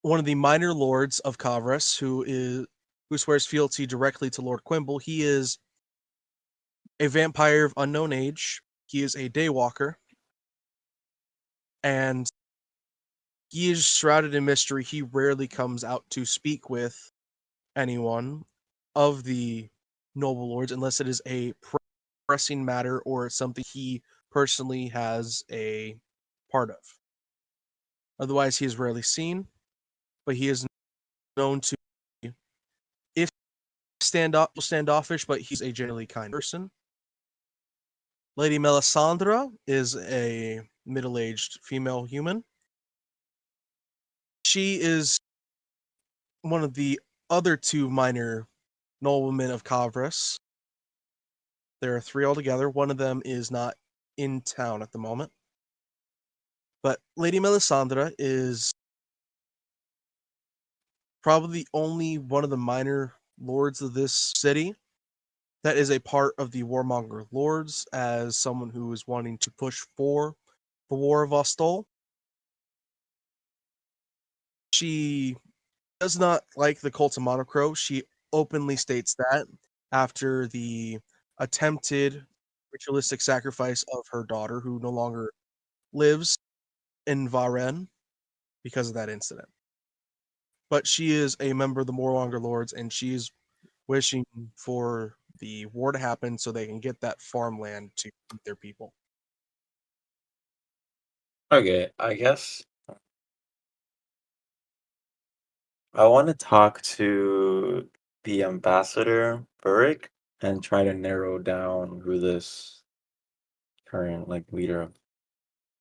one of the minor lords of Kavras who swears fealty directly to Lord Quimble. He is a vampire of unknown age. He is a daywalker. And he is shrouded in mystery. He rarely comes out to speak with anyone of the noble lords unless it is a pressing matter or something he personally has a part of. Otherwise, he is rarely seen, but he is known to, if standoffish, but he's a generally kind person. Lady Melisandre is a middle-aged female human. She is one of the other two minor noblemen of Kavras. There are 3 altogether. One of them is not in town at the moment. But Lady Melisandre is probably the only one of the minor lords of this city that is a part of the Warmonger Lords, as someone who is wanting to push for the War of Ostol. She does not like the cult of Monocro. She openly states that after the attempted ritualistic sacrifice of her daughter, who no longer lives in Vah Ren because of that incident. But she is a member of the Warmonger Lords, and she is wishing for the war to happen so they can get that farmland to feed their people. Okay, I guess I want to talk to the ambassador, Burrick, and try to narrow down who this current leader of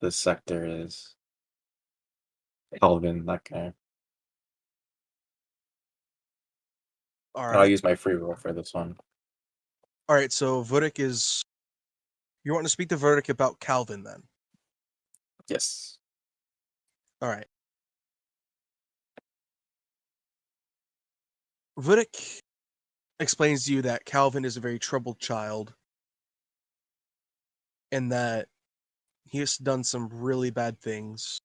this sector is. Calvin, that guy. All I'll right. use my free roll for this one. All right, so Vodic is... You want to speak to Vodic about Calvin, then? Yes. All right. Vodic explains to you that Calvin is a very troubled child and that he has done some really bad things.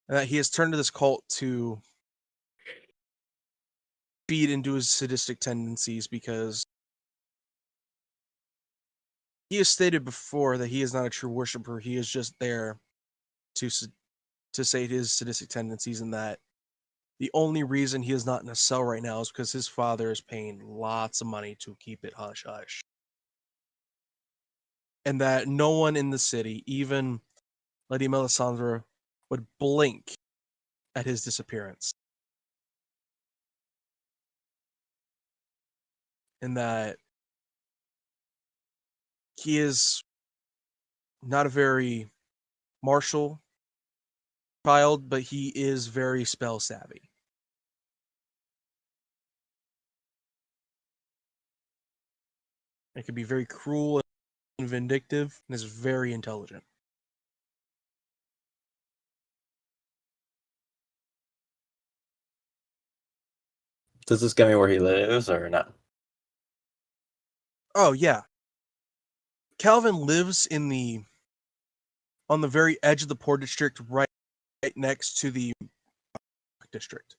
And that he has turned to this cult to feed into his sadistic tendencies because he has stated before that he is not a true worshiper. He is just there to sate his sadistic tendencies, and that the only reason he is not in a cell right now is because his father is paying lots of money to keep it hush-hush. And that no one in the city, even Lady Melisandre, would blink at his disappearance. And that he is not a very martial child, but he is very spell savvy. It can be very cruel and vindictive, and is very intelligent. Does this get me where he lives or not? Oh yeah. Calvin lives on the very edge of the poor district, right next to the district.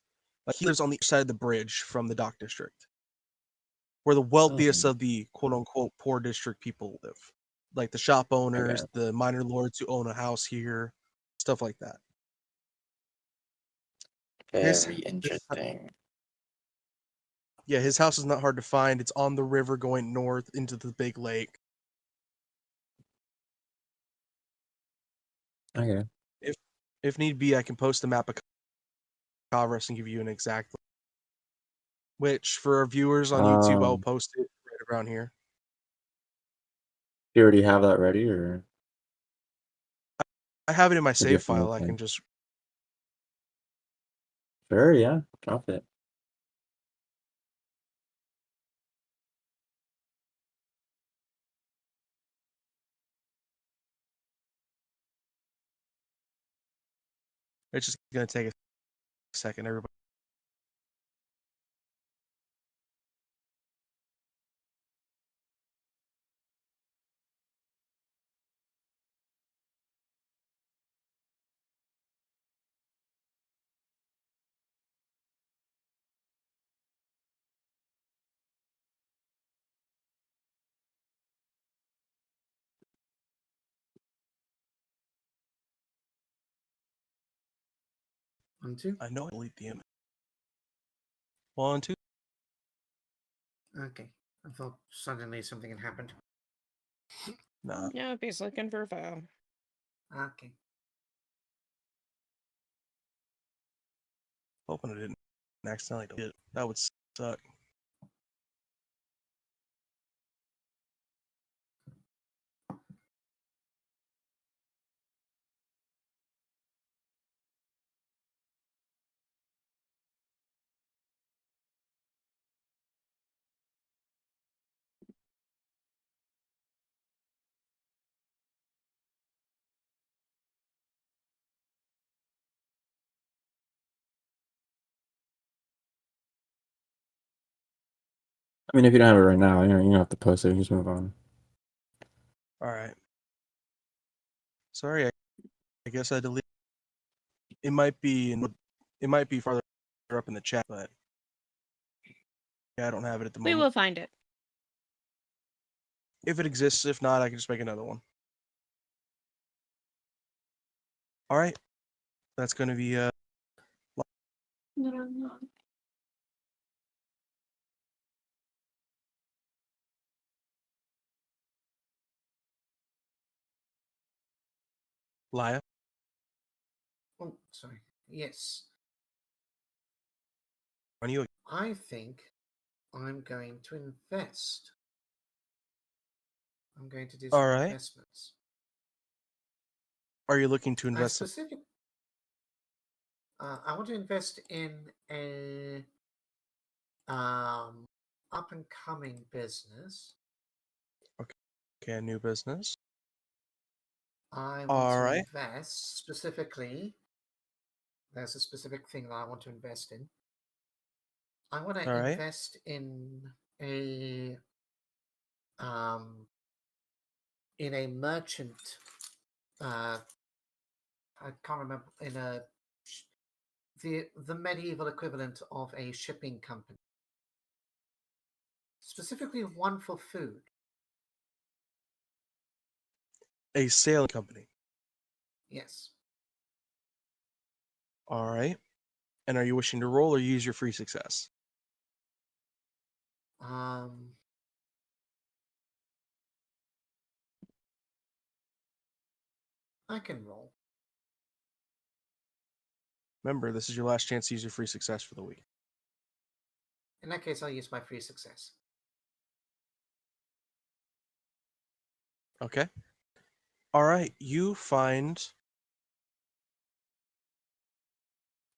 Like, he lives on the other side of the bridge from the dock district, where the wealthiest of the quote-unquote poor district people live. Like the shop owners, Okay. the minor lords who own a house here, stuff like that. Very interesting. Yeah, his house is not hard to find. It's on the river going north into the big lake. Okay. If need be, I can post a map of Kavras and give you an exact, which for our viewers on YouTube, I'll post it right around here. You already have that ready, or I have it in my would you save have to file. make I can one? just... Sure, yeah, drop it. It's just gonna take a second, everybody. One, two. I know I delete the image. 1, 2. Okay. I thought suddenly something had happened. Nah. Yeah, he's looking for Vah. Okay. Hoping I didn't accidentally delete it. That would suck. I mean, if you don't have it right now, you don't have to post it. You just move on. All right. Sorry, I guess I deleted. It might be farther up in the chat, but yeah, I don't have it at the We moment. will find it. If it exists, if not, I can just make another one. All right, that's going to be Laya. Oh, sorry. Yes. On you. I think I'm going to invest. I'm going to do some All right. investments. Are you looking to invest? I want to invest in a up and coming business. Okay, a new business. I want All to right. invest specifically. There's a specific thing that I want to invest in. I want to All right. invest in a merchant. I can't remember the medieval equivalent of a shipping company. Specifically, one for food. A sailing company. Yes. All right. And are you wishing to roll or use your free success? I can roll. Remember, this is your last chance to use your free success for the week. In that case, I'll use my free success. Okay. All right. You find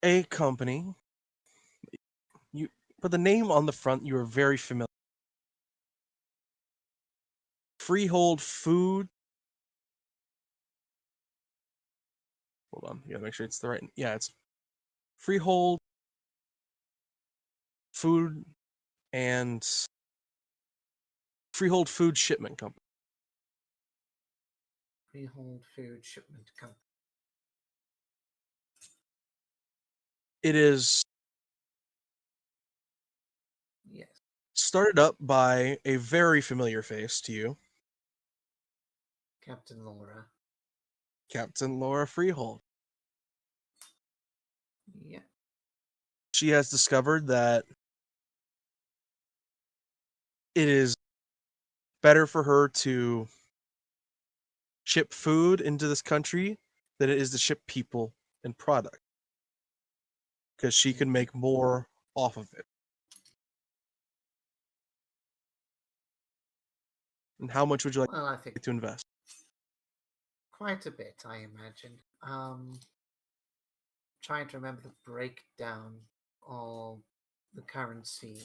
a company. You put the name on the front. You are very familiar. Freehold Food. Hold on. You gotta make sure it's the right. Yeah, it's Freehold Food and Freehold Food Shipment Company. Freehold Food Shipment Company. It is Yes. started up by a very familiar face to you, Captain Laura. Captain Laura Freehold. Yeah. She has discovered that it is better for her to ship food into this country than it is to ship people and product, because she can make more off of it. And how much would you like Well, I think to invest? quite a bit, I imagine. Trying to remember the breakdown of the currency.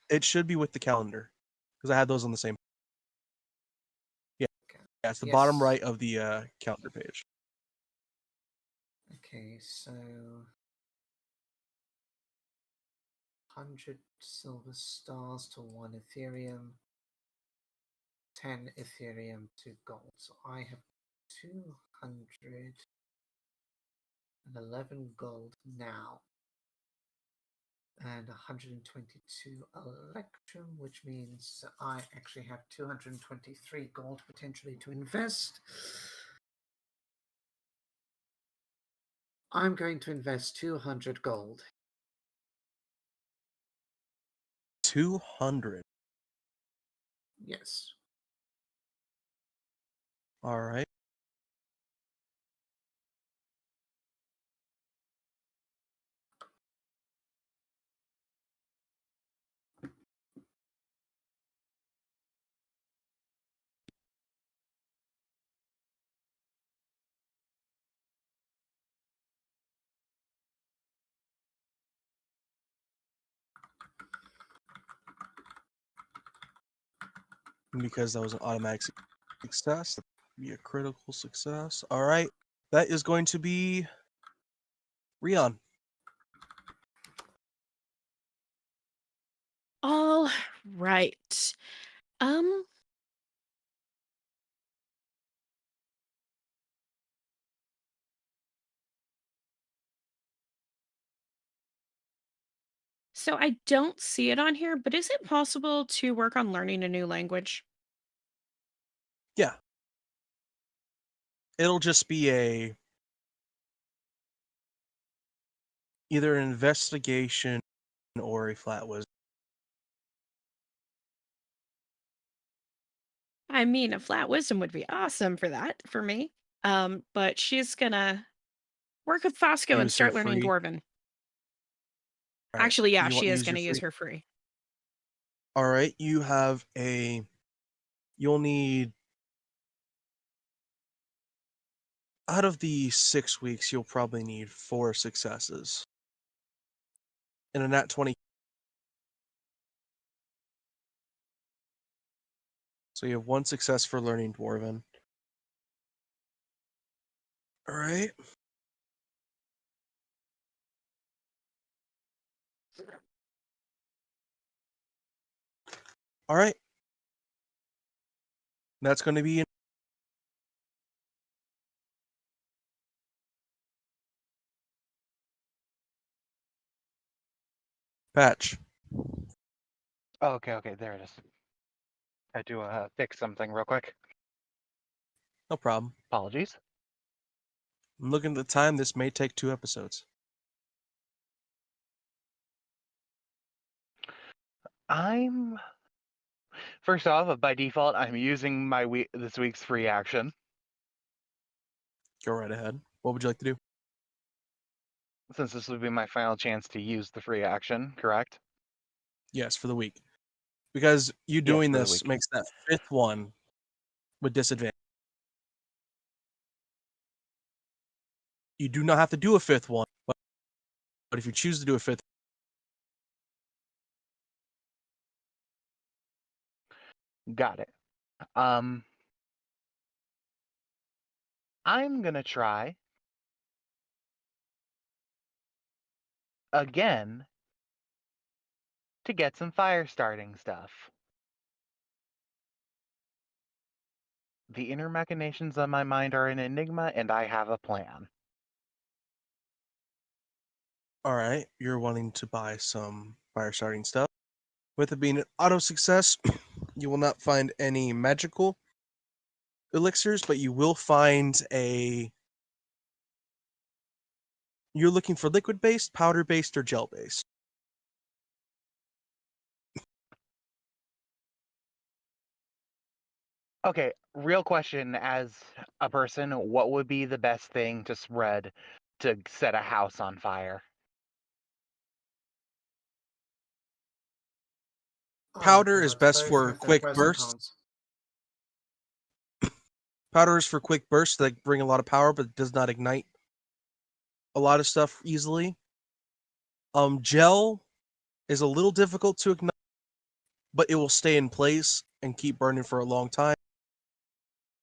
It should be with the calendar, because I had those on the same. Yeah, it's the bottom right of the calendar page. Okay, so 100 silver stars to 1 Ethereum, 10 Ethereum to gold. So I have 211 gold now. And 122 electrum, which means I actually have 223 gold potentially to invest. I'm going to invest 200 gold. 200. Yes. All right. Because that was an automatic success, that would be a critical success. All right. That is going to be Rion. All right. So I don't see it on here, but is it possible to work on learning a new language? Yeah. It'll just be either an investigation or a flat wisdom. I mean, a flat wisdom would be awesome for that for me. But she's gonna work with Fosco and Use her start learning free. Dwarven. All right. Actually, yeah, You want she to is use your gonna use free? her free. All right. You'll need, out of the 6 weeks, you'll probably need 4 successes. In a nat 20. So you have 1 success for learning Dwarven. All right. All right. That's going to be Patch. Oh, okay, there it is. I had to fix something real quick. No problem. Apologies. I'm looking at the time. This may take 2 episodes. First off, by default, I'm using this week's free action. Go right ahead. What would you like to do? Since this would be my final chance to use the free action, correct? Yes, for the week. Because you Yes, doing for the this week. makes that 5th one with disadvantage. You do not have to do a 5th one, but if you choose to do a 5th, Got it. I'm gonna try again to get some fire starting stuff. The inner machinations of my mind are an enigma, and I have a plan. all right, you're wanting to buy some fire starting stuff. With it being an auto success, you will not find any magical elixirs, but you will find you're looking for liquid based, powder based, or gel based. Okay, real question as a person, what would be the best thing to spread to set a house on fire? Powder is best Both for have their quick pros and bursts. cons. Powder is for quick bursts that bring a lot of power, but does not ignite a lot of stuff easily. Gel is a little difficult to ignite, but it will stay in place and keep burning for a long time.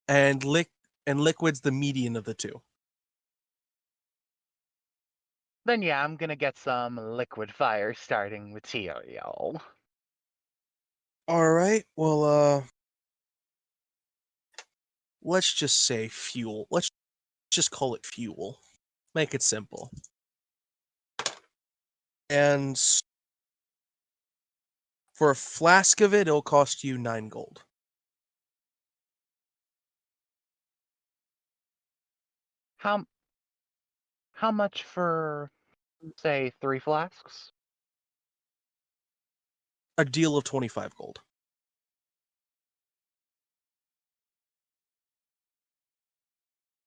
And liquid's the median of the two. Then yeah, I'm gonna get some liquid fire starting material. All right. Well, let's just say fuel. Let's just call it fuel. Make it simple. And for a flask of it, it'll cost you 9 gold. How much for, say, 3 flasks? A deal of 25 gold.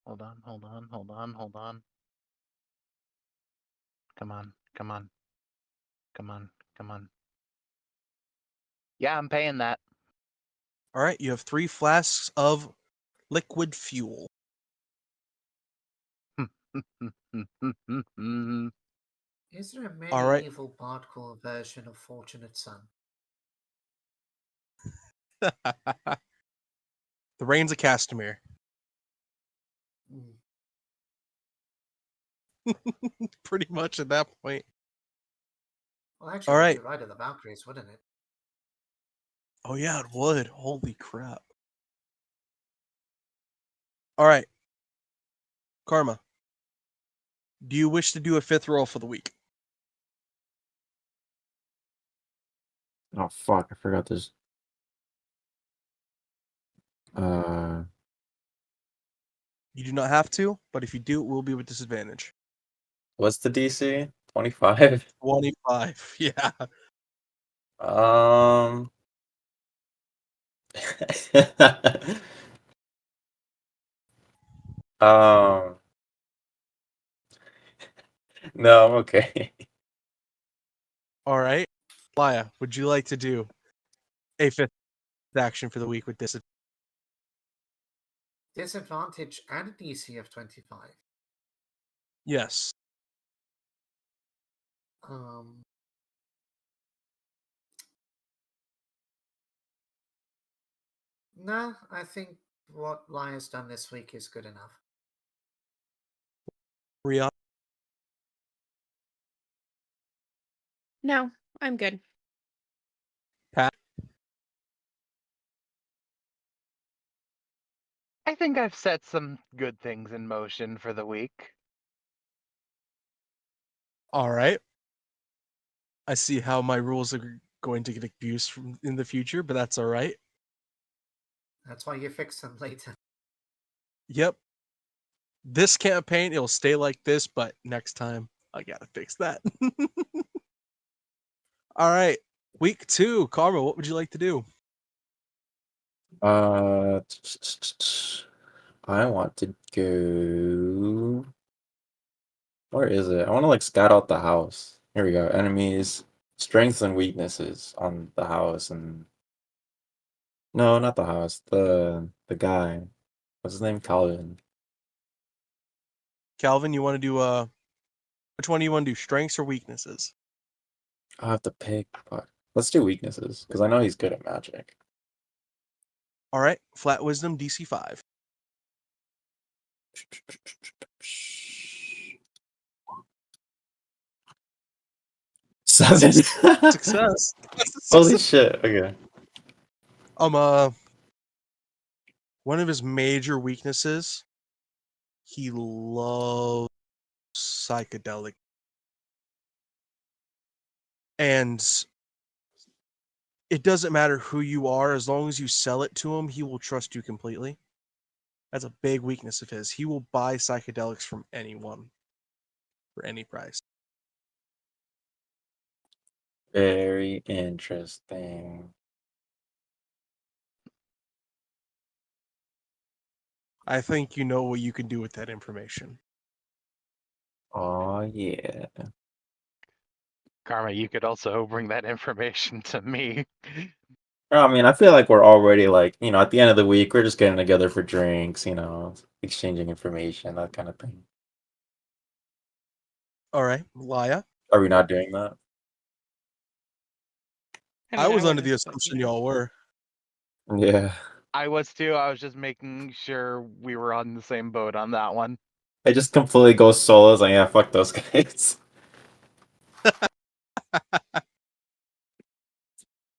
Hold on. Come on. Yeah, I'm paying that. All right, you have 3 flasks of liquid fuel. Is there a All right. medieval bardcore version of Fortunate Son? The Reigns of Castamere. Mm. Pretty much at that point. Well, actually, All it would right. be Ride of the Valkyries, wouldn't it? Oh yeah, it would. Holy crap. All right. Karma. Do you wish to do a 5th roll for the week? Oh fuck! I forgot this. Uh, You do not have to, but if you do, it will be with disadvantage. what's the DC? 25. 25. Yeah. um. No, I'm okay. All right. Laya, would you like to do a 5th action for the week with disadvantage? Disadvantage and a DC of 25. Yes. No, I think what Lia's done this week is good enough. Ria. No, I'm good. Pat. I think I've set some good things in motion for the week. All right. I see how my rules are going to get abused in the future, but that's all right. That's why you fix them later. Yep. This campaign, it'll stay like this, but next time I gotta fix that. All right. Week 2. Karma, what would you like to do? I want to go. Where is it? I want to like scout out the house. Here we go. Enemies, strengths and weaknesses on the house, and no, not the house. The guy. What's his name? Calvin. Calvin, you want to do which one do you want to do? Strengths or weaknesses? I have to pick, but let's do weaknesses because I know he's good at magic. All right. Flat wisdom DC 5. Seven. Success. That's a Holy success. shit. Okay. One of his major weaknesses, he loves psychedelic. And it doesn't matter who you are, as long as you sell it to him, he will trust you completely. That's a big weakness of his. He will buy psychedelics from anyone for any price. Very interesting. I think you know what you can do with that information. Oh yeah. Karma, you could also bring that information to me. I mean, I feel like we're already like, at the end of the week, we're just getting together for drinks, exchanging information, that kind of thing. All right, Laya. Are we not doing that? I was under the just, assumption y'all were. Yeah. I was too. I was just making sure we were on the same boat on that one. I just completely go solo. Like, yeah, fuck those guys.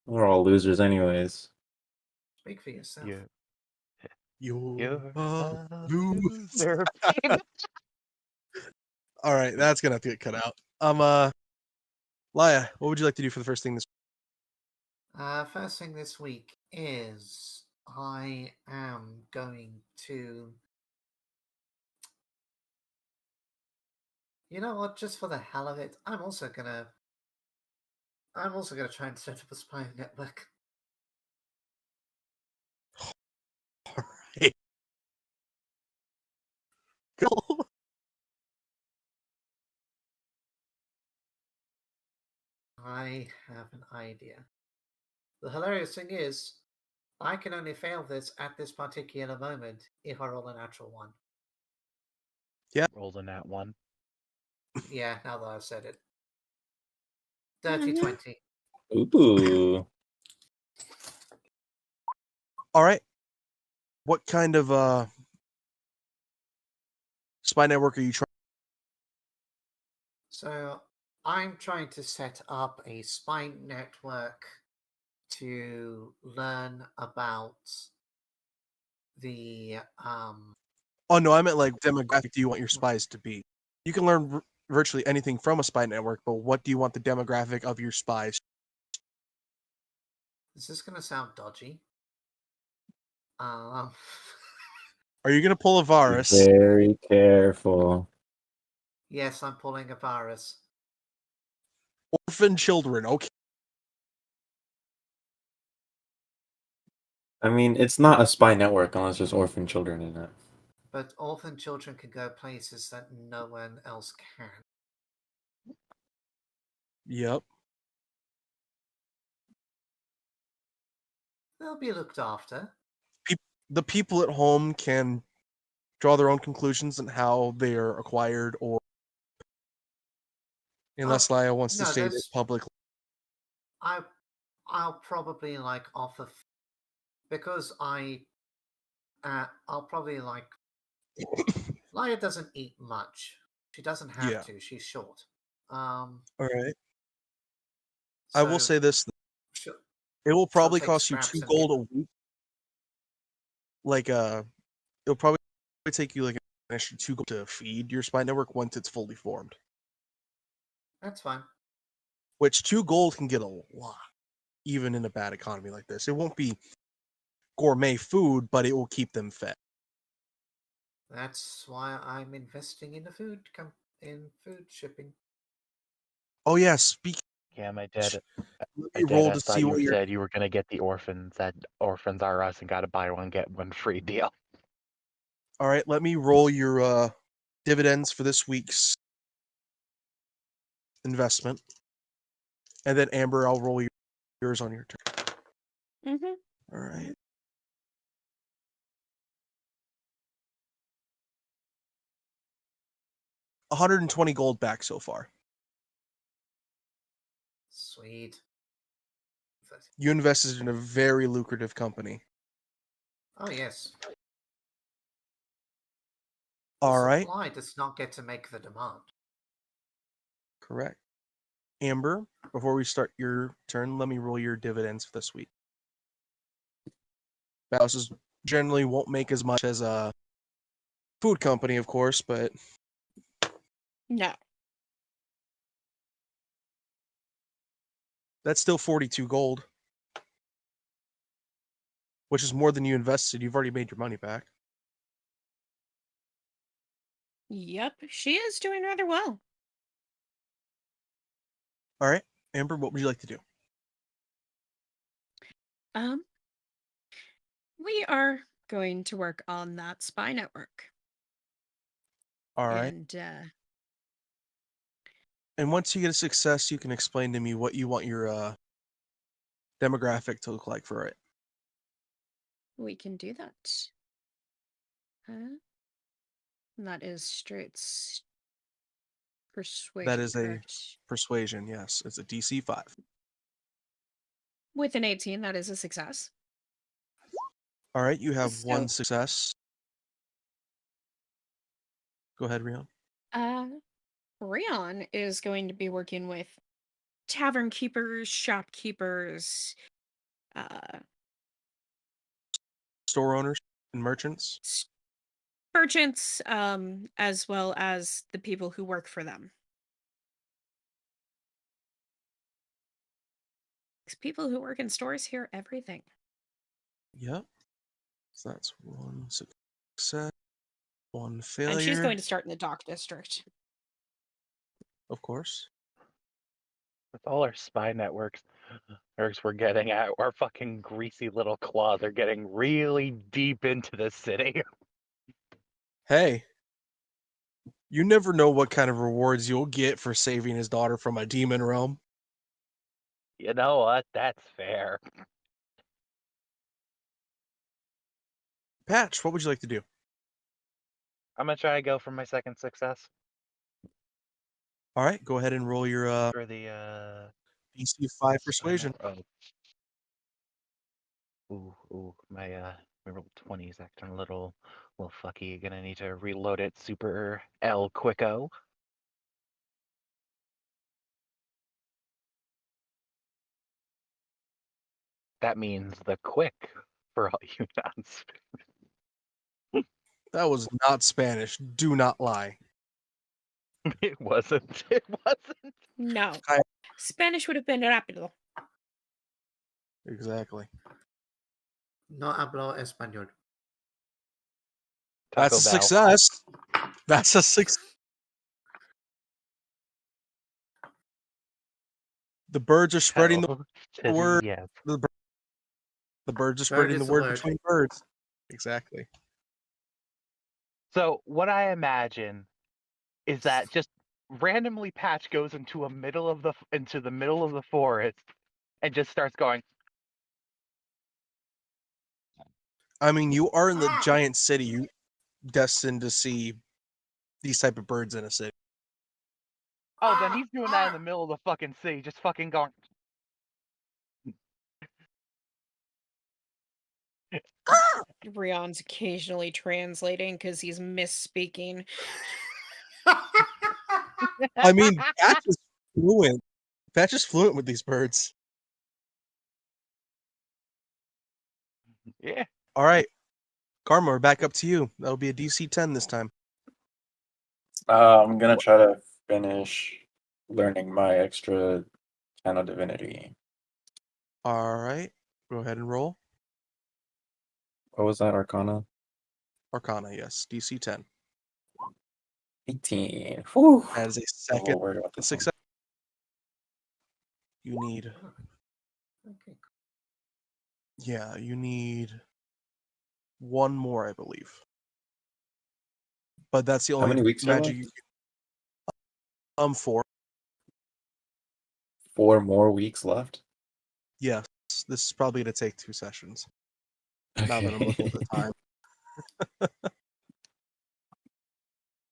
We're all losers anyways. Speak for yourself. You're You're a a loser. loser. All right, that's gonna have to get cut out. Laya, what would you like to do for the first thing this? First thing this week is I am going to. You know what? Just for the hell of it, I'm also gonna try and set up a spying network. All right. I have an idea. The hilarious thing is, I can only fail this at this particular moment if I roll a natural one. Rolled a nat 1. Yeah, now that I've said it. Dirty Mhm. 20. Ooh. All right. What kind of spy network are you trying? So I'm trying to set up a spy network to learn about the Oh no, I meant like demographic. Do you want your spies to be? You can learn virtually anything from a spy network, but what do you want the demographic of your spies? Is this gonna sound dodgy? Um Are you gonna pull a virus? Very careful. Yes, I'm pulling a virus. Orphan children. Okay. I mean, it's not a spy network unless there's orphan children in it. But orphan children can go places that no one else can. Yep. They'll be looked after. The people at home can draw their own conclusions on how they are acquired, or unless Laya wants to No, state it that's publicly. I'll probably like offer because I'll probably like Laya doesn't eat much. She doesn't have Yeah. to. She's short. All right. So I will say this: she'll, it will she'll probably take cost you scraps 2 and gold a week. Like it'll probably take you like an extra 2 gold to feed your spy network once it's fully formed. that's fine. Which 2 gold can get a lot, even in a bad economy like this. It won't be gourmet food, but it will keep them fed. That's why I'm investing in in food shipping. Oh yeah, speak. Yeah, my Let dad. me My roll dad to thought see you what your. said you were gonna get the orphans. That orphans are us and got to buy one get one free deal. All right, let me roll your dividends for this week's investment, and then Amber, I'll roll yours on your turn. Mhm. All right. $120 gold back so far. Sweet. You invested in a very lucrative company. Oh yes. All The right. supply does not get to make the demand. Correct. Amber, before we start your turn, let me roll your dividends for this week. Houses generally won't make as much as a food company, of course, but No. that's still 42 gold, which is more than you invested. You've already made your money back. Yep, she is doing rather well. All right. Amber, what would you like to do? We are going to work on that spy network. All right. And once you get a success, you can explain to me what you want your demographic to look like for it. We can do that. And that is straight persuasion, That is a correct? persuasion, yes. It's a DC 5. With an 18, that is a success. All right, you have So- one success. Go ahead, Rion. Rion is going to be working with tavern keepers, shopkeepers, Store owners and merchants. merchants, as well as the people who work for them. 'Cause people who work in stores hear everything. Yep. So that's one success, one failure. And she's going to start in the dock district. Of course. With all our spy networks we're getting at, our fucking greasy little claws are getting really deep into the city. Hey, You never know what kind of rewards you'll get for saving his daughter from a demon realm. You know what? That's fair. Patch, what would you like to do? I'm gonna try to go for my second success All right, go ahead and roll your for the DC 5 I persuasion. know. My roll 20 is acting a little fucky. Gonna need to reload it super L quicko. That means the quick for all you nuns. That was not Spanish. Do not lie. It wasn't. It wasn't. No. I- Spanish would have been rápido. Exactly. No hablo español. That's Taco a Bell. success. That's a success. The birds are spreading the Hell to word. yes. The birds are Bird spreading the is the word word. between birds. Exactly. So what I imagine is that just randomly Patch goes into the middle of the forest and just starts going. I mean, you are in the giant city. You destined to see these type of birds in a city. Oh, then he's doing that in the middle of the fucking city, just fucking going. Rion's occasionally translating because he's misspeaking. I mean, Patch is fluent. Patch is fluent with these birds. Yeah. All right, Karma, we're back up to you. That'll be a DC 10 this time. I'm gonna try to finish learning my extra channel divinity. All right, go ahead and roll. What was that, Arcana? Arcana, yes, DC 10. 18. Whew. That is a I'm a second little worried about this one. success. You need, Okay. yeah, you need one more, I believe. But that's the How only many weeks are magic left? you can. 4. 4 more weeks left? Yes, this is probably going to take 2 sessions. Now that I'm looking at the time.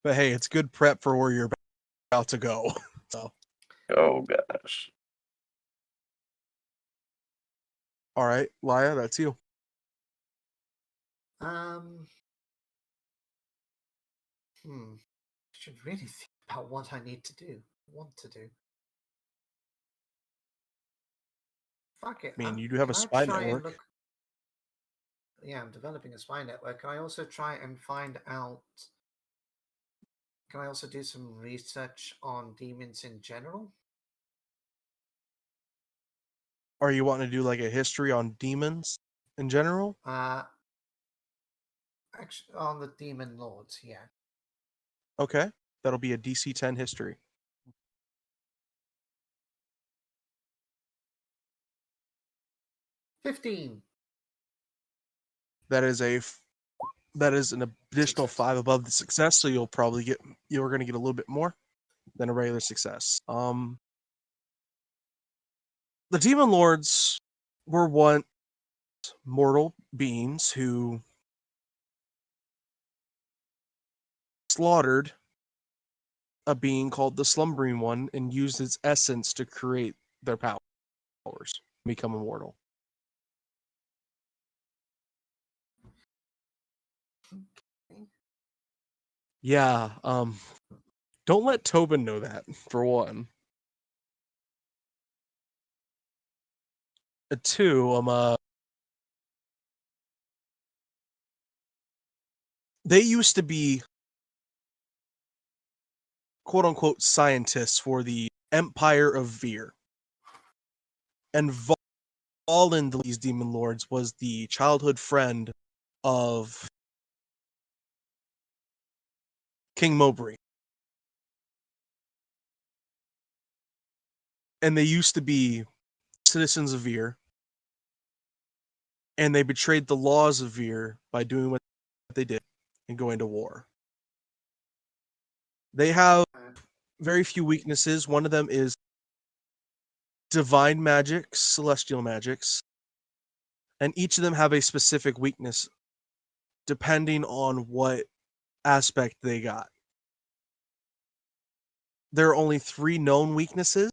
But hey, it's good prep for where you're about to go. So, Oh, gosh. all right, Laya, that's you. Should really think about what I need to do, want to do. Fuck it. I mean, you do have a spy network. Yeah, I'm developing a spy network. Can I also try and find out? Can I also do some research on demons in general? Are you wanting to do like a history on demons in general? Actually, on the demon lords, yeah. Okay, that'll be a DC 10 history. 15. That is an additional Success. 5 above the success, so you're going to get a little bit more than a regular success. The demon lords were once mortal beings who slaughtered a being called the Slumbering One and used its essence to create their powers, become immortal. Yeah, don't let Tobin know that, for one. 2, they used to be quote-unquote scientists for the Empire of Veer. And Vahlen, these demon lords, was the childhood friend of King Mowbray. And they used to be citizens of Veer. And they betrayed the laws of Veer by doing what they did and going to war. They have very few weaknesses. One of them is divine magics, celestial magics, and each of them have a specific weakness depending on what aspect they got. There are only 3 known weaknesses.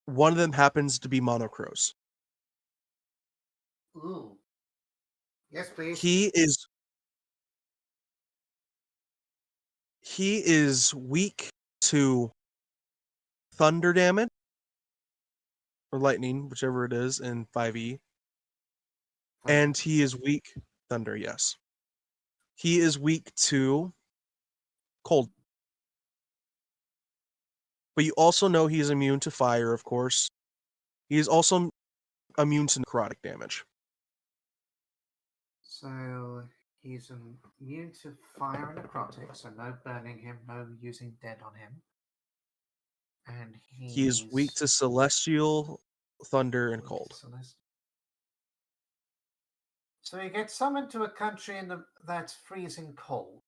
One of them happens to be monochrome. Ooh. Yes, please. He is weak to thunder damage or lightning, whichever it is in 5e. And he is weak thunder, yes. He is weak to cold. But you also know he is immune to fire, of course. He is also immune to necrotic damage. So he's immune to fire and necrotic, so no burning him, no using dead on him. And He is weak to celestial, thunder, and cold. So he gets summoned to a country that's freezing cold.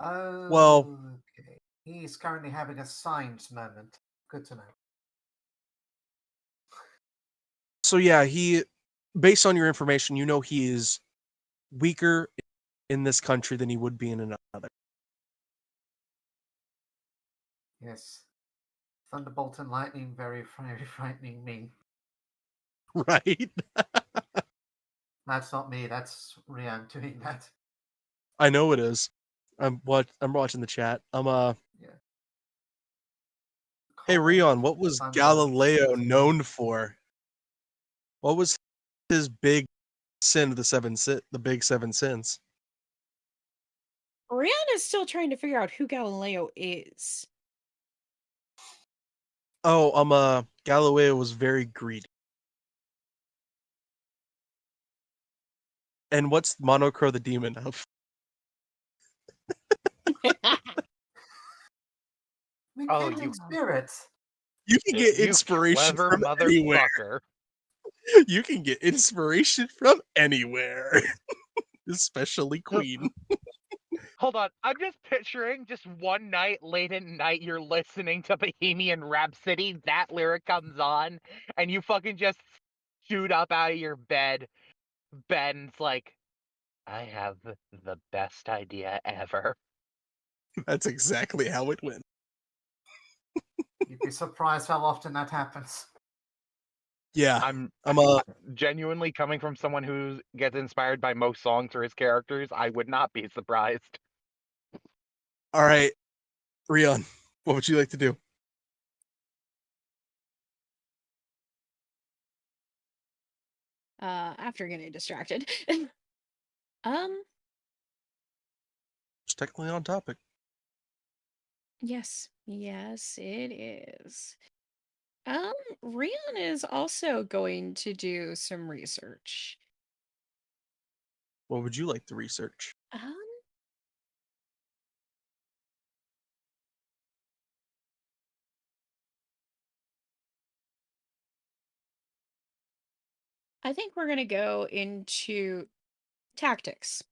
Oh, Well, okay. He's currently having a science moment. Good to know. So yeah, based on your information, you know he is weaker in this country than he would be in another. Yes. Thunderbolt and lightning, very, very frightening me. Right? That's not me, that's Rian doing that. I know it is. I'm watching the chat. Yeah. Hey Cold, Rion, what was thunder, Galileo freezing. known for? What was his big sin of the big 7 sins? Rihanna is still trying to figure out who Galileo is. Oh, Galileo was very greedy. And what's Monocro the demon of? Oh, Kindling you spirits. You can get you inspiration clever from anywhere. motherfucker. You can get inspiration from anywhere. Especially Queen. Hold on, I'm just picturing just one night late at night you're listening to Bohemian Rhapsody, that lyric comes on, and you fucking just shoot up out of your bed. Ben's like, I have the best idea ever. That's exactly how it went. You'd be surprised how often that happens. Yeah. I'm I'm genuinely coming from someone who gets inspired by most songs or his characters. I would not be surprised. all right. Rion, what would you like to do? After getting distracted. It's technically on topic. Yes, it is. Rian is also going to do some research. What would you like to research? I think we're gonna go into tactics.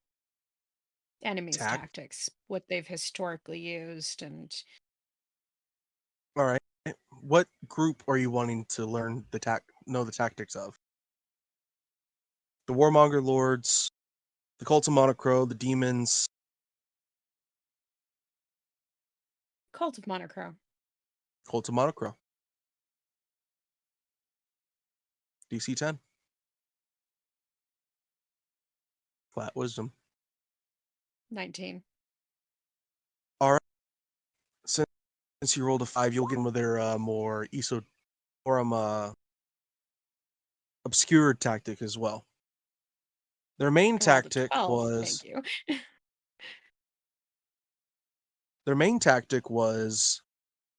Enemies' tactics, what they've historically used, and All right. What group are you wanting to learn know the tactics of? The Warmonger Lords, the Cult of Monocro, the Demons. Cult of Monocro. Cult of Monocro. DC 10. Flat Wisdom. 19. All right. Since you rolled a 5, you'll get them with their more obscure tactic as well. Their main tactic 12, was thank you. their main tactic was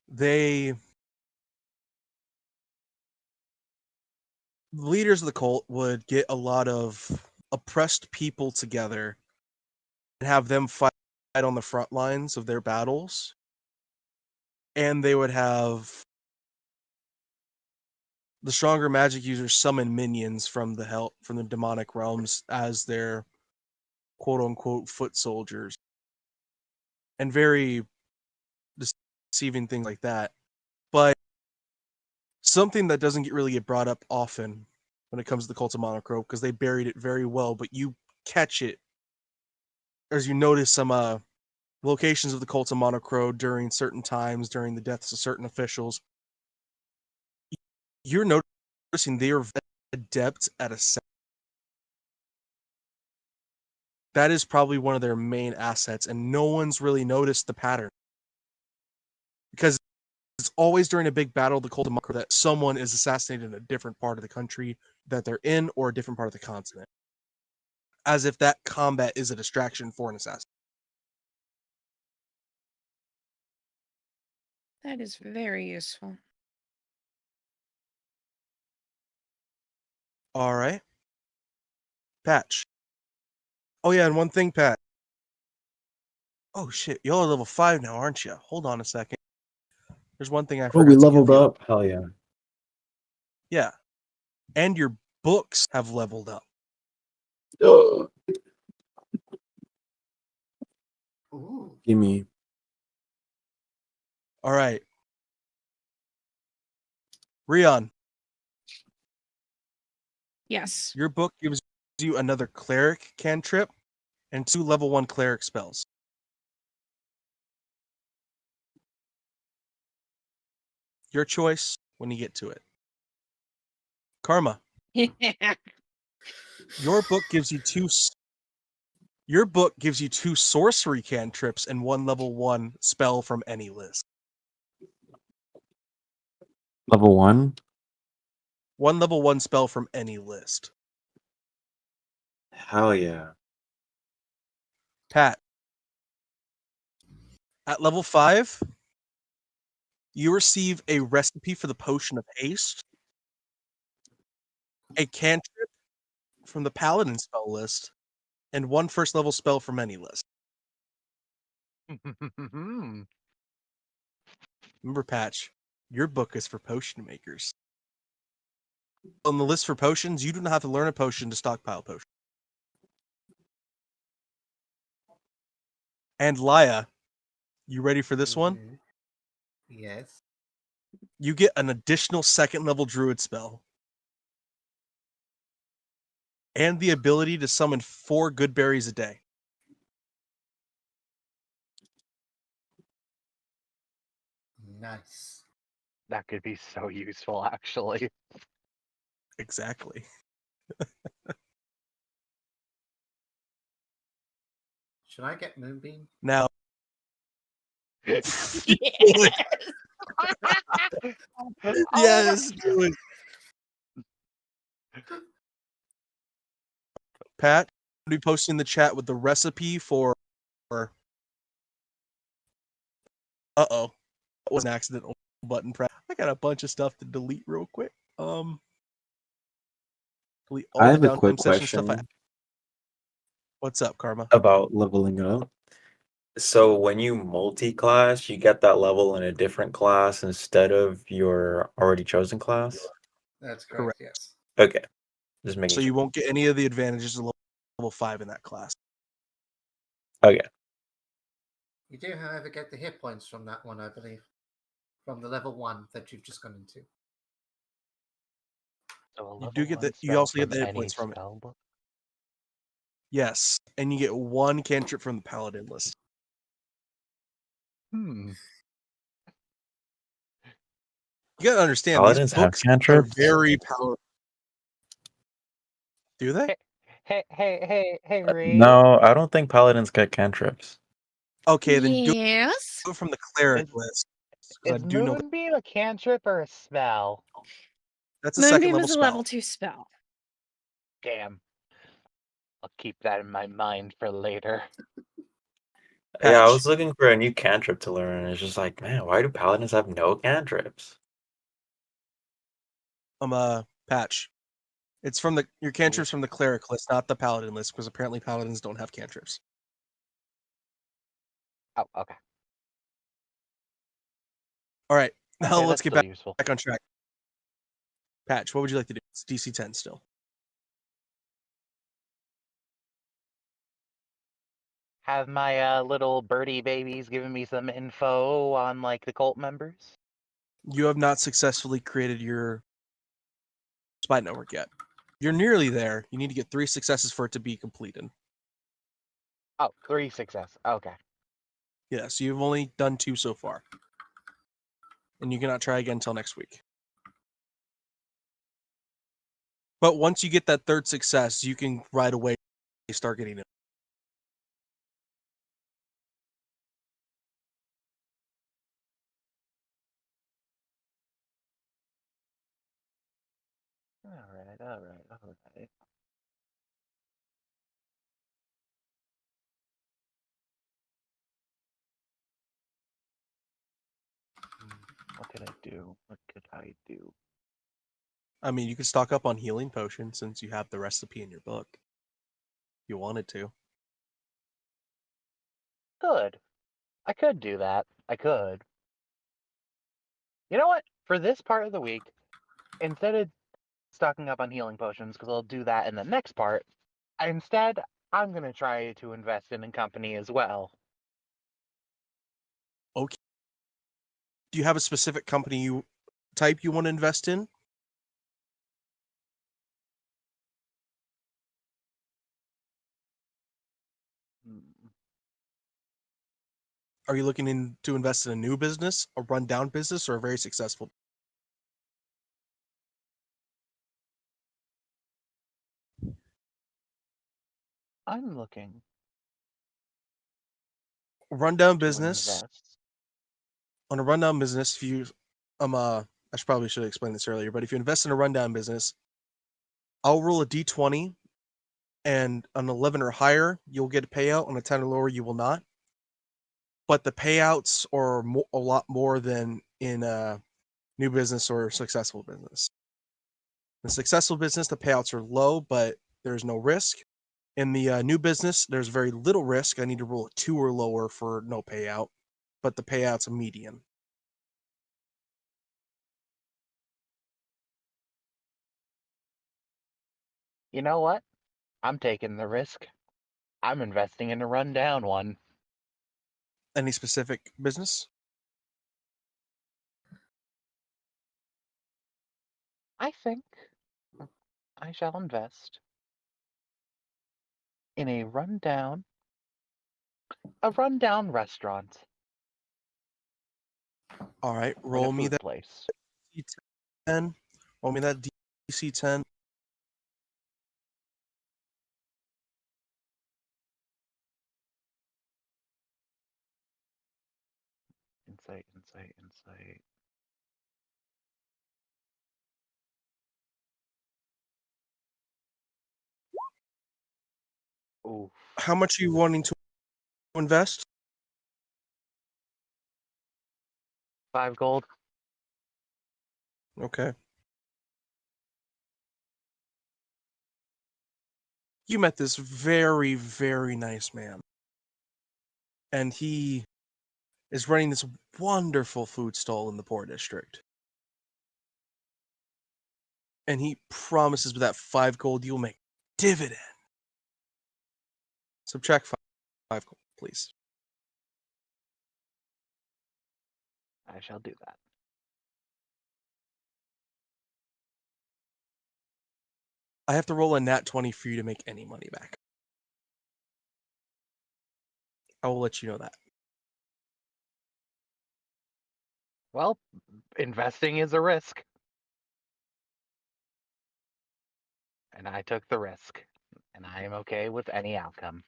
the leaders of the cult would get a lot of oppressed people together and have them fight on the front lines of their battles. And they would have the stronger magic users summon minions from the demonic realms as their quote unquote foot soldiers and very deceiving things like that. But something that doesn't really get brought up often when it comes to the Cult of Monochrome, because they buried it very well, but you catch it as you notice some locations of the Cult of Monochrome during certain times, during the deaths of certain officials. You're noticing they are adept at assassination. That is probably one of their main assets, and no one's really noticed the pattern. Because it's always during a big battle of the Cult of Monochrome that someone is assassinated in a different part of the country that they're in, or a different part of the continent. As if that combat is a distraction for an assassin. That is very useful. All right. Patch. Oh, yeah, and one thing, Pat. Oh, shit. Y'all are level 5 now, aren't you? Hold on a second. There's one thing I forgot Oh, we to give leveled you. up. Hell yeah. Yeah. And your books have leveled up. Ugh. Ooh. Gimme. All right. Rion, Yes. your book gives you another cleric cantrip and 2 level 1 cleric spells. Your choice when you get to it. Karma, your book gives you 2 sorcery cantrips and 1 level 1 spell from any list. Level 1? 1 level 1 spell from any list. Hell yeah. Pat, at level 5, you receive a recipe for the potion of haste, a cantrip from the paladin spell list, and 1 first level spell from any list. Remember, Patch, your book is for potion makers. On the list for potions, you do not have to learn a potion to stockpile potions. And Laya, you ready for this one? Mhm. Yes. You get an additional 2nd level druid spell. And the ability to summon 4 good berries a day. Nice. That could be so useful, actually. Exactly. Should I get Moonbeam? Now, Yes. yes, do it. Pat, I'll be posting in the chat with the recipe for. Uh-oh. That was an accidental button press. I got a bunch of stuff to delete real quick. Delete all I the have a quick downtime session stuff. question What's up, Karma? about leveling up. So when you multi-class, you get that level in a different class instead of your already chosen class? That's correct, yes. Okay. Just making So sure. you won't get any of the advantages of level 5 in that class. Okay. You do, however, get the hit points from that one, I believe. From the level 1 that you've just gone into. So a You level do get 1 you spell also get from the hit any points from it. spell book? Yes, and you get 1 cantrip from the paladin list. Hmm. You gotta understand, these Paladins have books are cantrips? very powerful. Do they? Hey, Reed. No, I don't think paladins get cantrips. Okay, then do Yes. it from the cleric Is, list. Because is I do know Moonbeam a cantrip or a spell? that's a 2nd Moonbeam level is a spell. level 2 spell. Damn. I'll keep that in my mind for later. Yeah, I Patch. was looking for a new cantrip to learn, and it's just like, man, why do paladins have no cantrips? Patch. It's from your cantrips from the cleric list, not the paladin list, because apparently paladins don't have cantrips. Oh, okay. All right, now Okay, let's that's get still useful. back on track. Patch, what would you like to do? It's DC 10 still. Have my little birdie babies giving me some info on like the cult members? You have not successfully created your spy network yet. You're nearly there. You need to get 3 successes for it to be completed. Oh, 3 success. Okay. Yeah, so you've only done 2 so far. And you cannot try again until next week. But once you get that 3rd success, you can right away start getting it. All right. What could I do? What could I do? I mean, you could stock up on healing potions since you have the recipe in your book. If you wanted to. Good. I could do that. I could. You know what? For this part of the week, instead of stocking up on healing potions, because I'll do that in the next part, instead, I'm going to try to invest in a company as well. Okay. Do you have a specific company type you want to invest in? Hmm. Are you looking to invest in a new business, a rundown business, or a very successful? I'm looking Rundown to business. invest. On a rundown business, if you I probably should have explained this earlier, but if you invest in a rundown business, I'll roll a d20, and an 11 or higher, you'll get a payout. On a 10 or lower, you will not. But the payouts are a lot more than in a new business or successful business. In a successful business, the payouts are low, but there's no risk. In the new business, there's very little risk. I need to roll a 2 or lower for no payout, but the payout's a median. You know what? I'm taking the risk. I'm investing in a rundown one. Any specific business? I think I shall invest in a rundown restaurant. All right, Like a roll me food that place. D10. Roll me that DC 10. Insight. Ooh, How much are you wanting to invest? 5 gold. Okay. You met this very, very nice man. And he is running this wonderful food stall in the poor district. And he promises with that 5 gold you'll make dividend. Subtract 5 gold, please. I shall do that. I have to roll a nat 20 for you to make any money back. I will let you know that. Well, investing is a risk. And I took the risk. And I am okay with any outcome.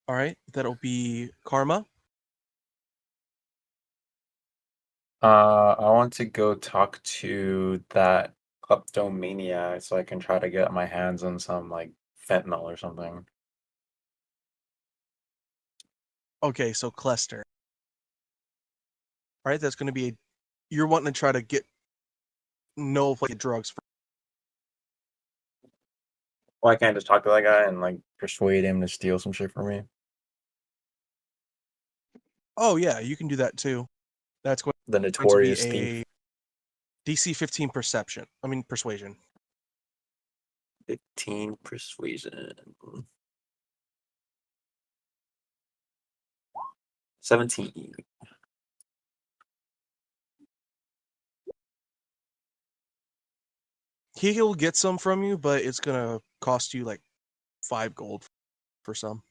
All right, that'll be karma. I want to go talk to that kleptomaniac so I can try to get my hands on some like fentanyl or something. Okay, so cluster. All right, that's going to be you're wanting to try to know if like drugs. Why can't I just talk to that guy and like persuade him to steal some shit from me? Oh yeah, you can do that too. That's going The to be notorious a thief. DC 15 persuasion. 15 persuasion. 17. He'll get some from you, but it's gonna cost you like 5 gold for some.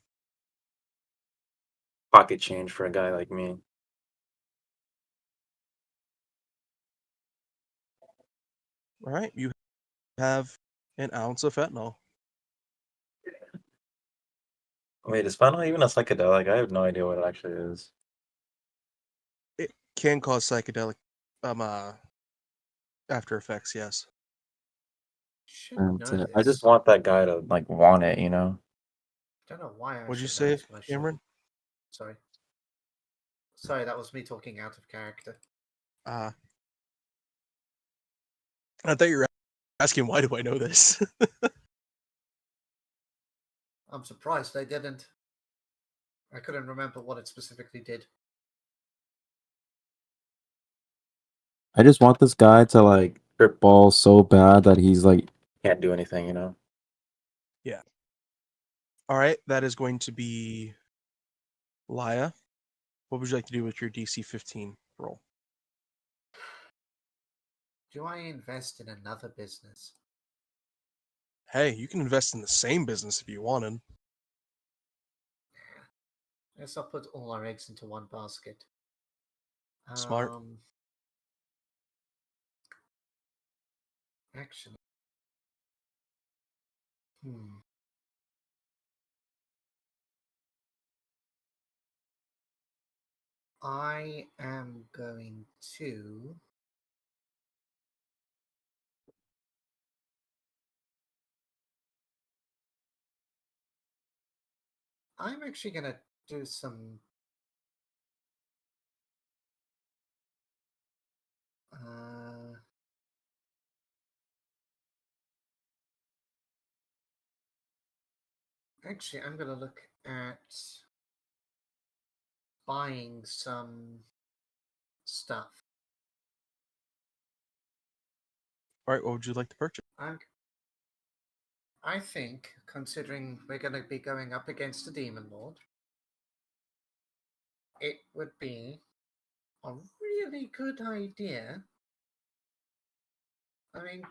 Pocket change for a guy like me. All right, you have an ounce of fentanyl. Wait, is fentanyl even a psychedelic? I have no idea what it actually is. It can cause psychedelic after effects, yes. Should know I just this. want that guy to like want it, you know? Don't know why I What'd you should know say, this, but I should. Cameron? Sorry. Sorry, that was me talking out of character. I thought you were asking why do I know this? I'm surprised I didn't. I couldn't remember what it specifically did. I just want this guy to like trip balls so bad that he's like can't do anything, you know? Yeah. All right, that is going to be Laya. What would you like to do with your DC 15 roll? Do I invest in another business? Hey, you can invest in the same business if you wanted. I guess I'll put all our eggs into one basket. Smart. Actually. I am going to... I'm actually going to do some... Actually, I'm going to look at buying some stuff. All right, what would you like to purchase? I think, considering we're going to be going up against a demon lord, it would be a really good idea. I mean,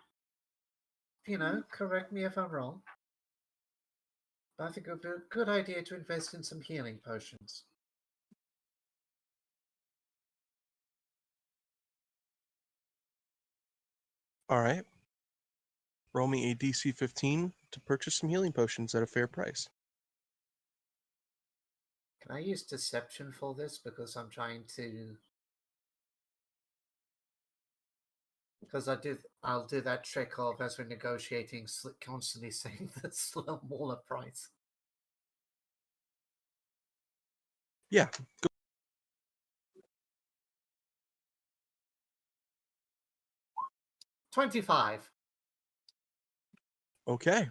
you know, correct me if I'm wrong, but I think it would be a good idea to invest in some healing potions. All right. Roll me a DC 15 to purchase some healing potions at a fair price. Can I use deception for this? Because I'm trying to... Because I'll do that trick of, as we're negotiating, constantly saying the smaller price. Yeah. 25. Okay.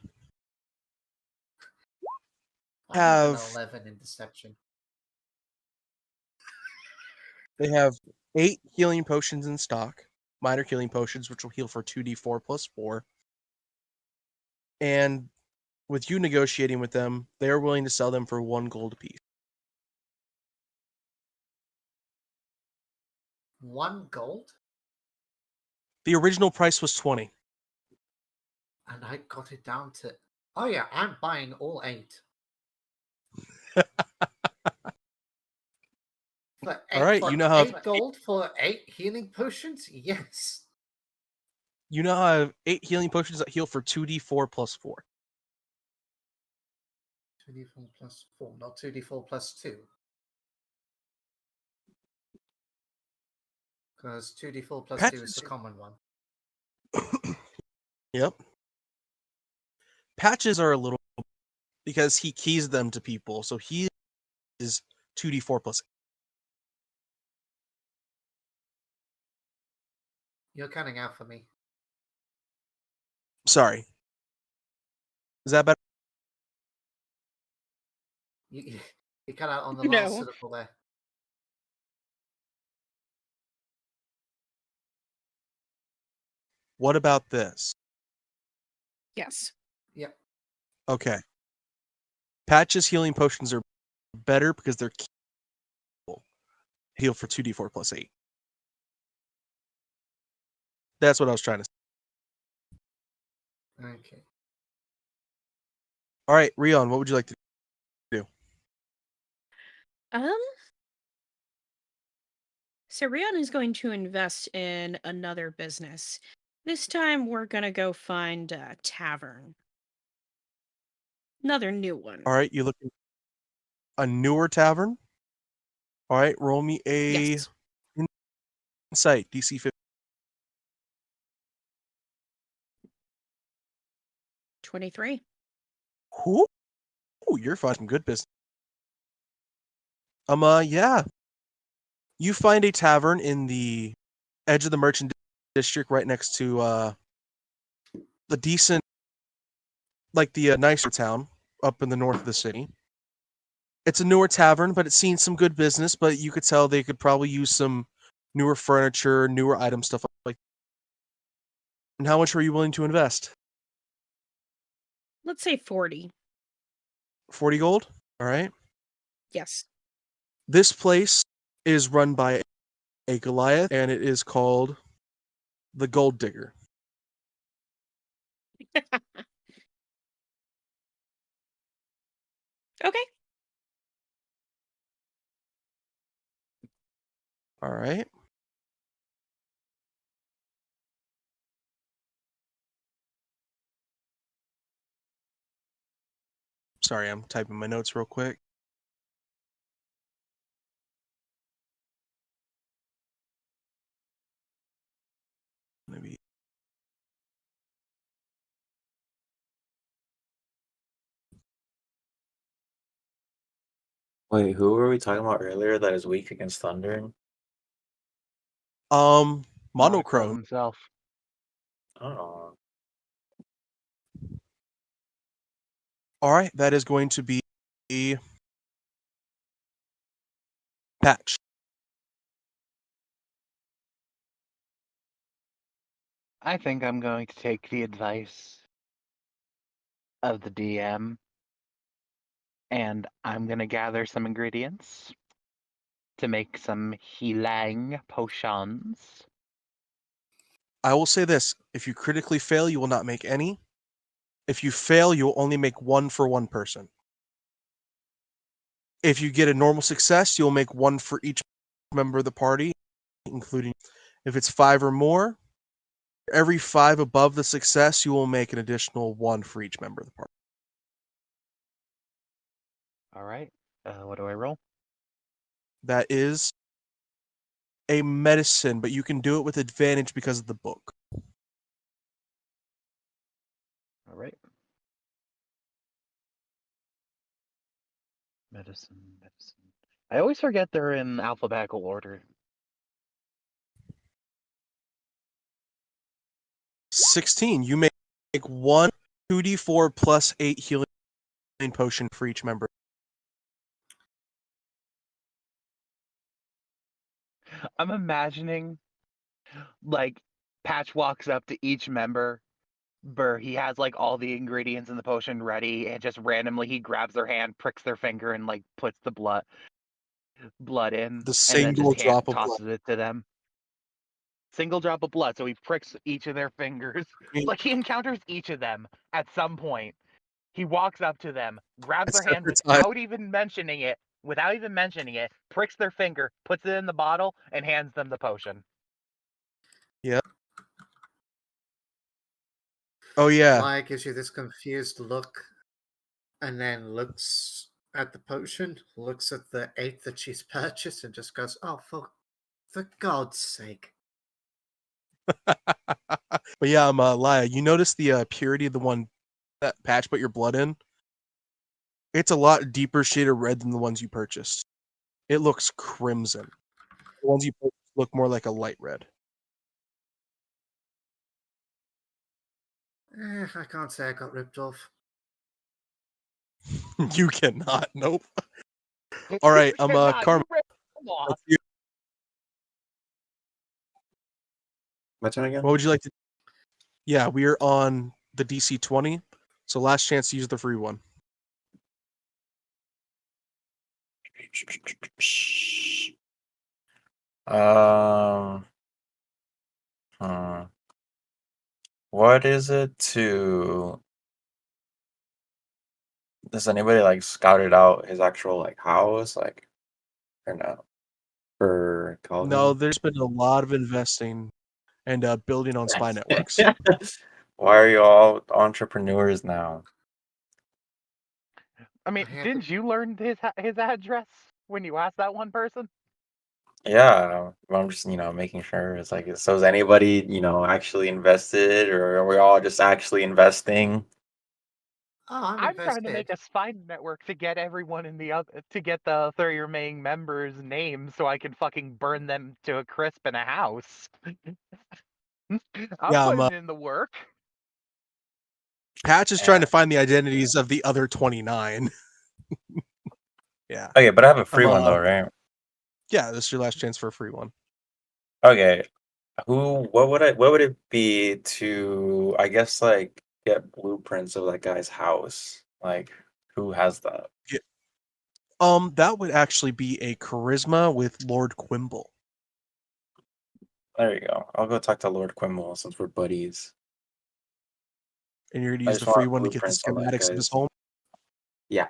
I have an Have 11 in deception. They have 8 healing potions in stock. Minor healing potions, which will heal for 2d4 plus 4. And with you negotiating with them, they are willing to sell them for 1 gold apiece. 1 gold? The original price was 20. And I got it down to... Oh yeah, I'm buying all 8. All right, you know how 8 gold for 8 healing potions? Yes. you know how I have 8 healing potions that heal for 2d4 plus 4. 2d4 plus 4, not 2d4 plus 2. Because 2d4 plus 2 is the common one. Yep. Patches are a little... because he keys them to people, so he is 2d4 plus... You're cutting out for me. Sorry. Is that better? You cut out on the No. last syllable there. What about this? Yes. Yep. Okay. Patch's healing potions are better because they're heal. Heal for 2d4 plus 8. That's what I was trying to say. Okay. All right, Rion, what would you like to do? So Rion is going to invest in another business. This time we're gonna go find a tavern. Another new one. All right, you looking a newer tavern? All right, roll me a Yes. insight, DC 50. 23. Ooh, you're finding good business. Yeah. You find a tavern in the edge of the merchant district right next to the decent, like the nicer town up in the north of the city. It's a newer tavern, but it's seen some good business, but you could tell they could probably use some newer furniture, newer items, stuff like that. And how much are you willing to invest? Let's say 40. 40 gold? All right. Yes. This place is run by a Goliath, and it is called the Gold Digger. Okay. All right. Sorry, I'm typing my notes real quick. Maybe. Wait, who were we talking about earlier that is weak against thunder? Monochrome. himself. Oh. All right, that is going to be Patch. I think I'm going to take the advice of the DM, and I'm going to gather some ingredients to make some healing potions. I will say this. If you critically fail, you will not make any. If you fail, you will only make one for one person. If you get a normal success, you'll make one for each member of the party, including if it's 5 or more. Every 5 above the success, you will make an additional one for each member of the party. All right. What do I roll? That is a medicine, but you can do it with advantage because of the book. All right. Medicine. I always forget they're in alphabetical order. 16. You make one 2d4 plus 8 healing potion for each member. I'm imagining, like, Patch walks up to each member. He has like all the ingredients in the potion ready, and just randomly he grabs their hand, pricks their finger, and like puts the blood in, The and then just single drop of blood. tosses it to them. Single drop of blood. So he pricks each of their fingers. Like he encounters each of them at some point. He walks up to them, grabs their hand without even mentioning it, pricks their finger, puts it in the bottle, and hands them the potion. Yep. Oh yeah. Maya gives you this confused look, and then looks at the potion, looks at the 8 that she's purchased, and just goes, "Oh, for God's sake!" But yeah, Laya, you notice the purity of the one that Patch put your blood in? It's a lot deeper shade of red than the ones you purchased. It looks crimson. The ones you purchased look more like a light red. I can't say I got ripped off. You cannot. Nope. All right, You cannot. Karma. You ripped them off. Let's do- My turn again? What would you like to? Yeah, we are on the DC 20, so last chance to use the free one. Um, hmm. What is it to? Does anybody like scouted out his actual like house, like, or no? For No, Calvin? there's been a lot of investing and building on spy networks. Why are you all entrepreneurs now? I mean, I didn't you learn his address when you asked that one person? Yeah, I'm just, making sure it's like, so is anybody, actually invested, or are we all just actually investing? Oh, I'm I'm trying to make invested. a spy network to get everyone in the other to get the 30 remaining members' names so I can fucking burn them to a crisp in a house. I'm Yeah, putting in the work. Patch is trying to Yeah. find the identities of the other 29. Yeah. Okay, but I have a free I'm, one though, right? Yeah, this is your last chance for a free one. Okay. What would it be to, I guess, like, get blueprints of that guy's house? Like, who has that? That would actually be a charisma with Lord Quimble. There you go. I'll go talk to Lord Quimble since we're buddies. And you're gonna I use the just want free one to get the blueprints on that schematics of his guy's. home. Yeah.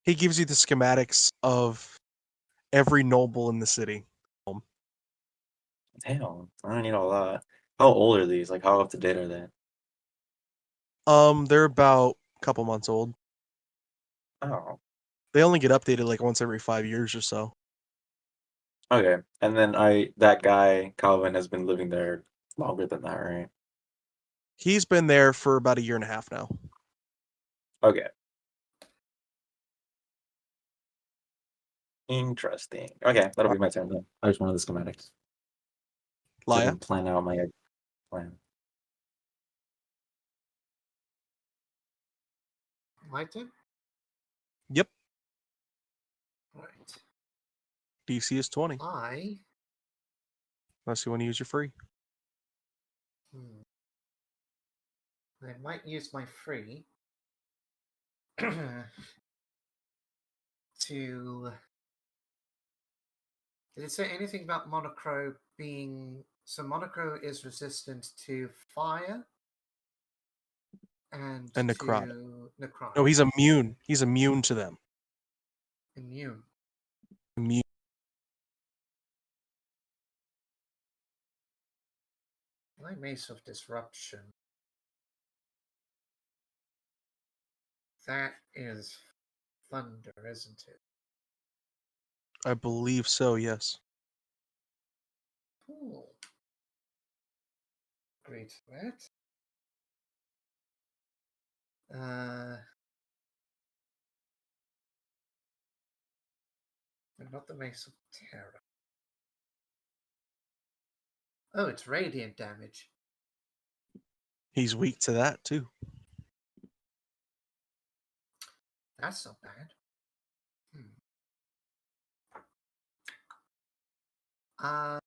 He gives you the schematics of every noble in the city. Damn, I don't need all that. How old are these? Like, how up to date are they? They're about a couple months old. Oh, They only get updated like once every 5 years or so. okay. And then that guy, Calvin, has been living there longer than that, right? He's been there for about a year and a half now. Okay. Interesting. Okay, that'll be my turn then. I just wanted the schematics. So I Laya? can plan out my plan. My turn? Yep. Right. DC is 20. I. Unless you want to use your free. I might use my free to. Did it say anything about Monocro being. So Monocro is resistant to fire and necrotic. to necrotic. No, he's immune. He's immune to them. Immune. Immune. My Mace of Disruption. That is thunder, isn't it? I believe so, yes. Cool. Great threat. Not the Mace of Terror. Oh, it's radiant damage. He's weak to that too. That's not bad. Uh,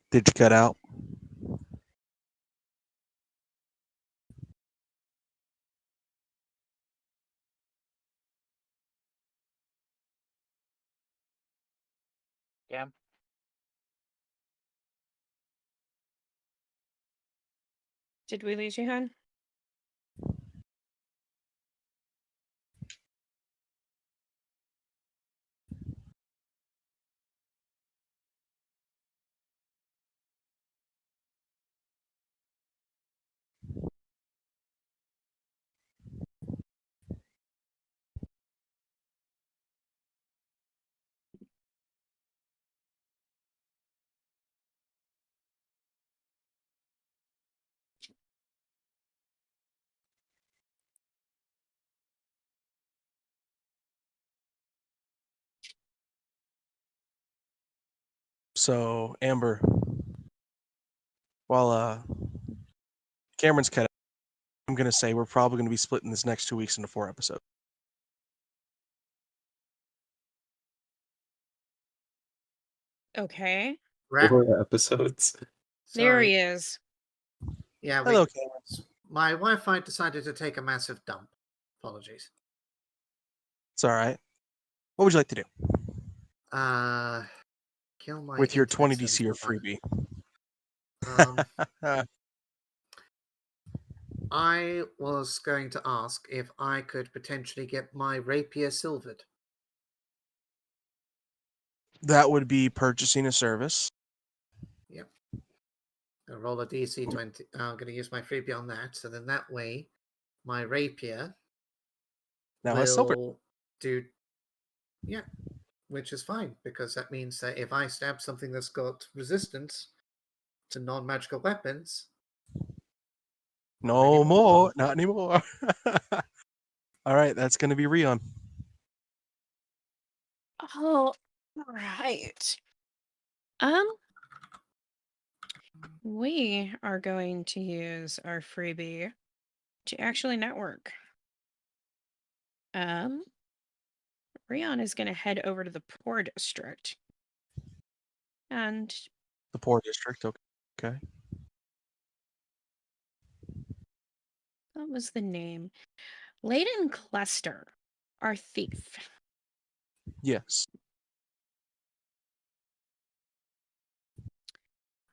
Did you cut out? Yeah. Did we lose you, hon? So, Amber, while Cameron's cut out, I'm going to say we're probably going to be splitting this next 2 weeks into 4 episodes. Okay. Rat, 4 episodes. There sorry. he is. Yeah, Hello, Cameron. my Wi-Fi decided to take a massive dump. Apologies. It's all right. What would you like to do Kill my with your internet 20 service DC or provider. freebie? I was going to ask if I could potentially get my rapier silvered. That would be purchasing a service. Yep. I'll roll a DC 20. I'm going to use my freebie on that. So then that way, my rapier Now has silver. will do. Yeah, which is fine because that means that if I stab something that's got resistance to non-magical weapons, No more. Not anymore. All right, that's going to be Rion. Oh, right. We are going to use our freebie to actually network. Rion is going to head over to the Poor District. And The Poor District. Okay. what was the name? Layden Cluster, our thief. Yes.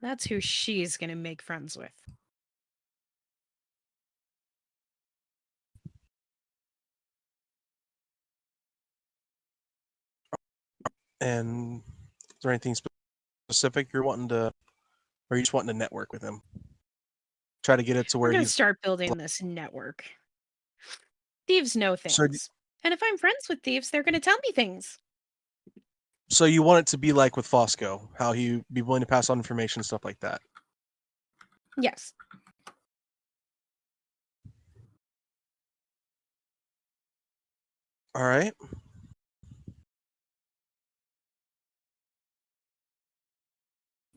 That's who she's going to make friends with. And is there anything specific you're wanting to, or you just wanting to network with him? Try to get it to We're where going to he's. start building this network. Thieves know things. And if I'm friends with thieves, they're going to tell me things. So you want it to be like with Fosco, how he be willing to pass on information, stuff like that. Yes. All right.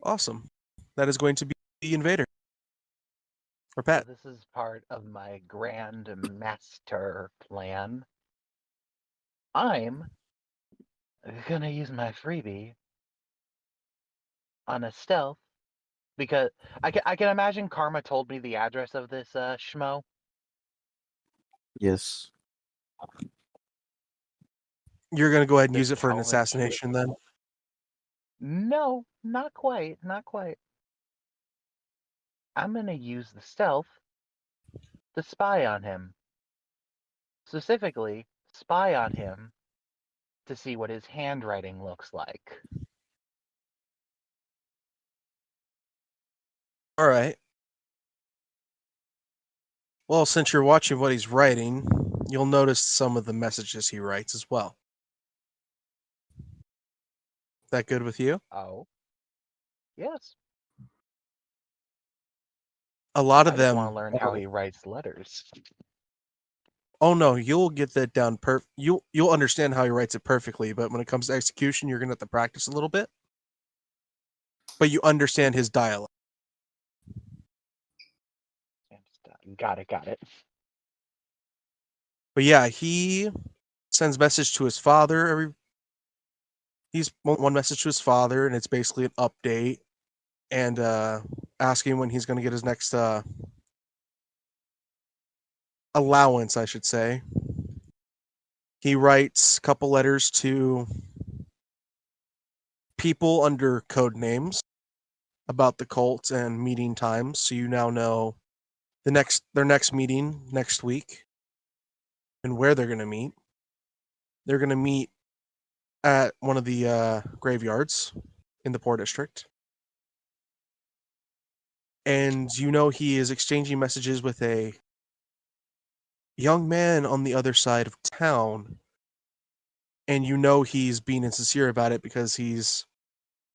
Awesome. That is going to be the Invader. Or Pat. So this is part of my grand master plan. I'm gonna use my freebie on a stealth because I can imagine Karma told me the address of this schmo. Yes. You're going to go ahead and This use it for an Calvin assassination then? No, not quite, not quite. I'm gonna use the stealth to spy on him. Specifically, spy on him to see what his handwriting looks like. All right. Well, since you're watching what he's writing, you'll notice some of the messages he writes as well. That good with you? Oh, yes. A lot I of just them. want to learn how he writes letters. Oh no, you'll get that down you'll understand how he writes it perfectly, but when it comes to execution, you're going to have to practice a little bit. But you understand his dialect. Got it. But yeah, he sends message to his father he's one message to his father, and it's basically an update and asking when he's going to get his next allowance, I should say. He writes a couple letters to people under code names about the cult and meeting times, so you now know their next meeting next week and where they're going to meet. They're going to meet at one of the graveyards in the Poor District. And you know he is exchanging messages with a young man on the other side of town. And you know he's being insincere about it because he's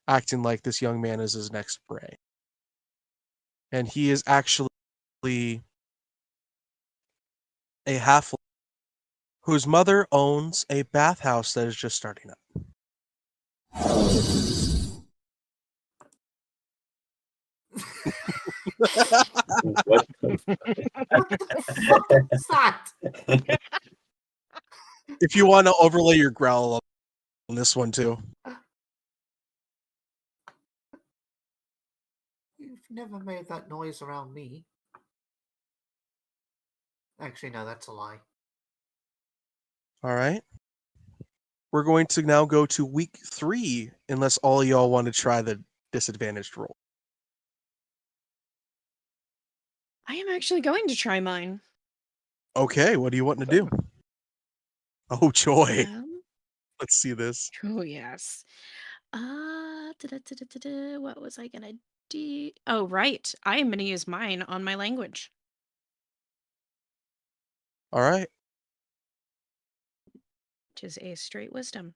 acting like this young man is his next prey. And he is actually a half whose mother owns a bathhouse that is just starting up. What? What the fuck is that? If you want to overlay your growl on this one too. You've never made that noise around me. Actually, no, that's a lie. All right. We're going to now go to week 3, unless all y'all want to try the disadvantaged roll. I am actually going to try mine. Okay, what do you want to do? Oh, joy. Um, Let's see this. oh yes. What was I gonna do? Oh right, I am gonna use mine on my language. All right. Which is a straight wisdom.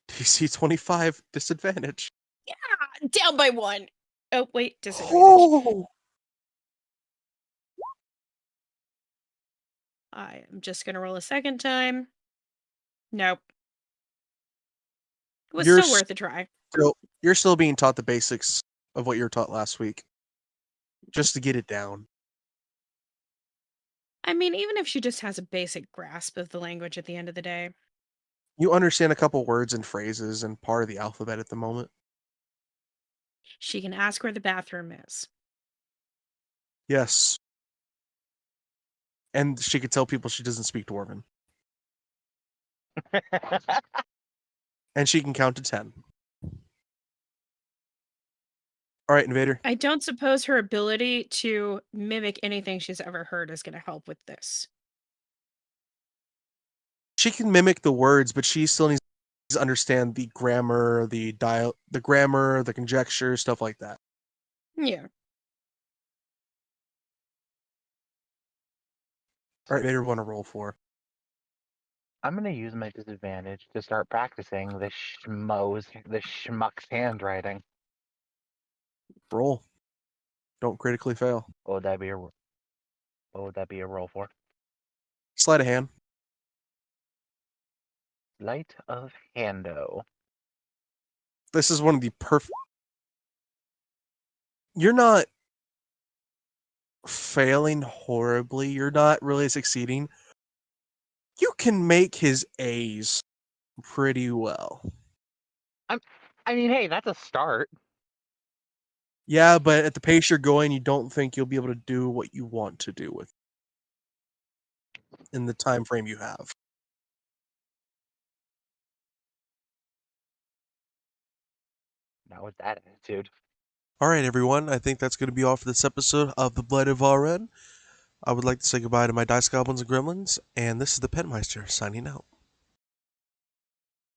DC 25 disadvantage. Yeah, down by 1. Oh wait, disadvantage. Oh! I am just gonna roll a second time. Nope. It was You're still worth a try. You're still being taught the basics of what you were taught last week. Just to get it down. I mean, even if she just has a basic grasp of the language at the end of the day. You understand a couple words and phrases and part of the alphabet at the moment. She can ask where the bathroom is. Yes. And she could tell people she doesn't speak Dwarven. And she can count to 10. All right, Invader. I don't suppose her ability to mimic anything she's ever heard is going to help with this. She can mimic the words, but she still needs to understand the grammar, the grammar, the conjecture, stuff like that. Yeah. All right, Invader, want to roll for? I'm gonna use my disadvantage to start practicing the schmuck's handwriting. Roll. Don't critically fail. What would that be a roll for? Sleight of hand. Blight of Hando. This is one of the perfect. You're not failing horribly. You're not really succeeding. You can make his A's pretty well. I mean, hey, that's a start. Yeah, but at the pace you're going, you don't think you'll be able to do what you want to do with in the time frame you have. Not with that attitude. All right, everyone. I think that's going to be all for this episode of the Blight of Vah Ren. I would like to say goodbye to my dice goblins and gremlins, and this is the Penmeister signing out.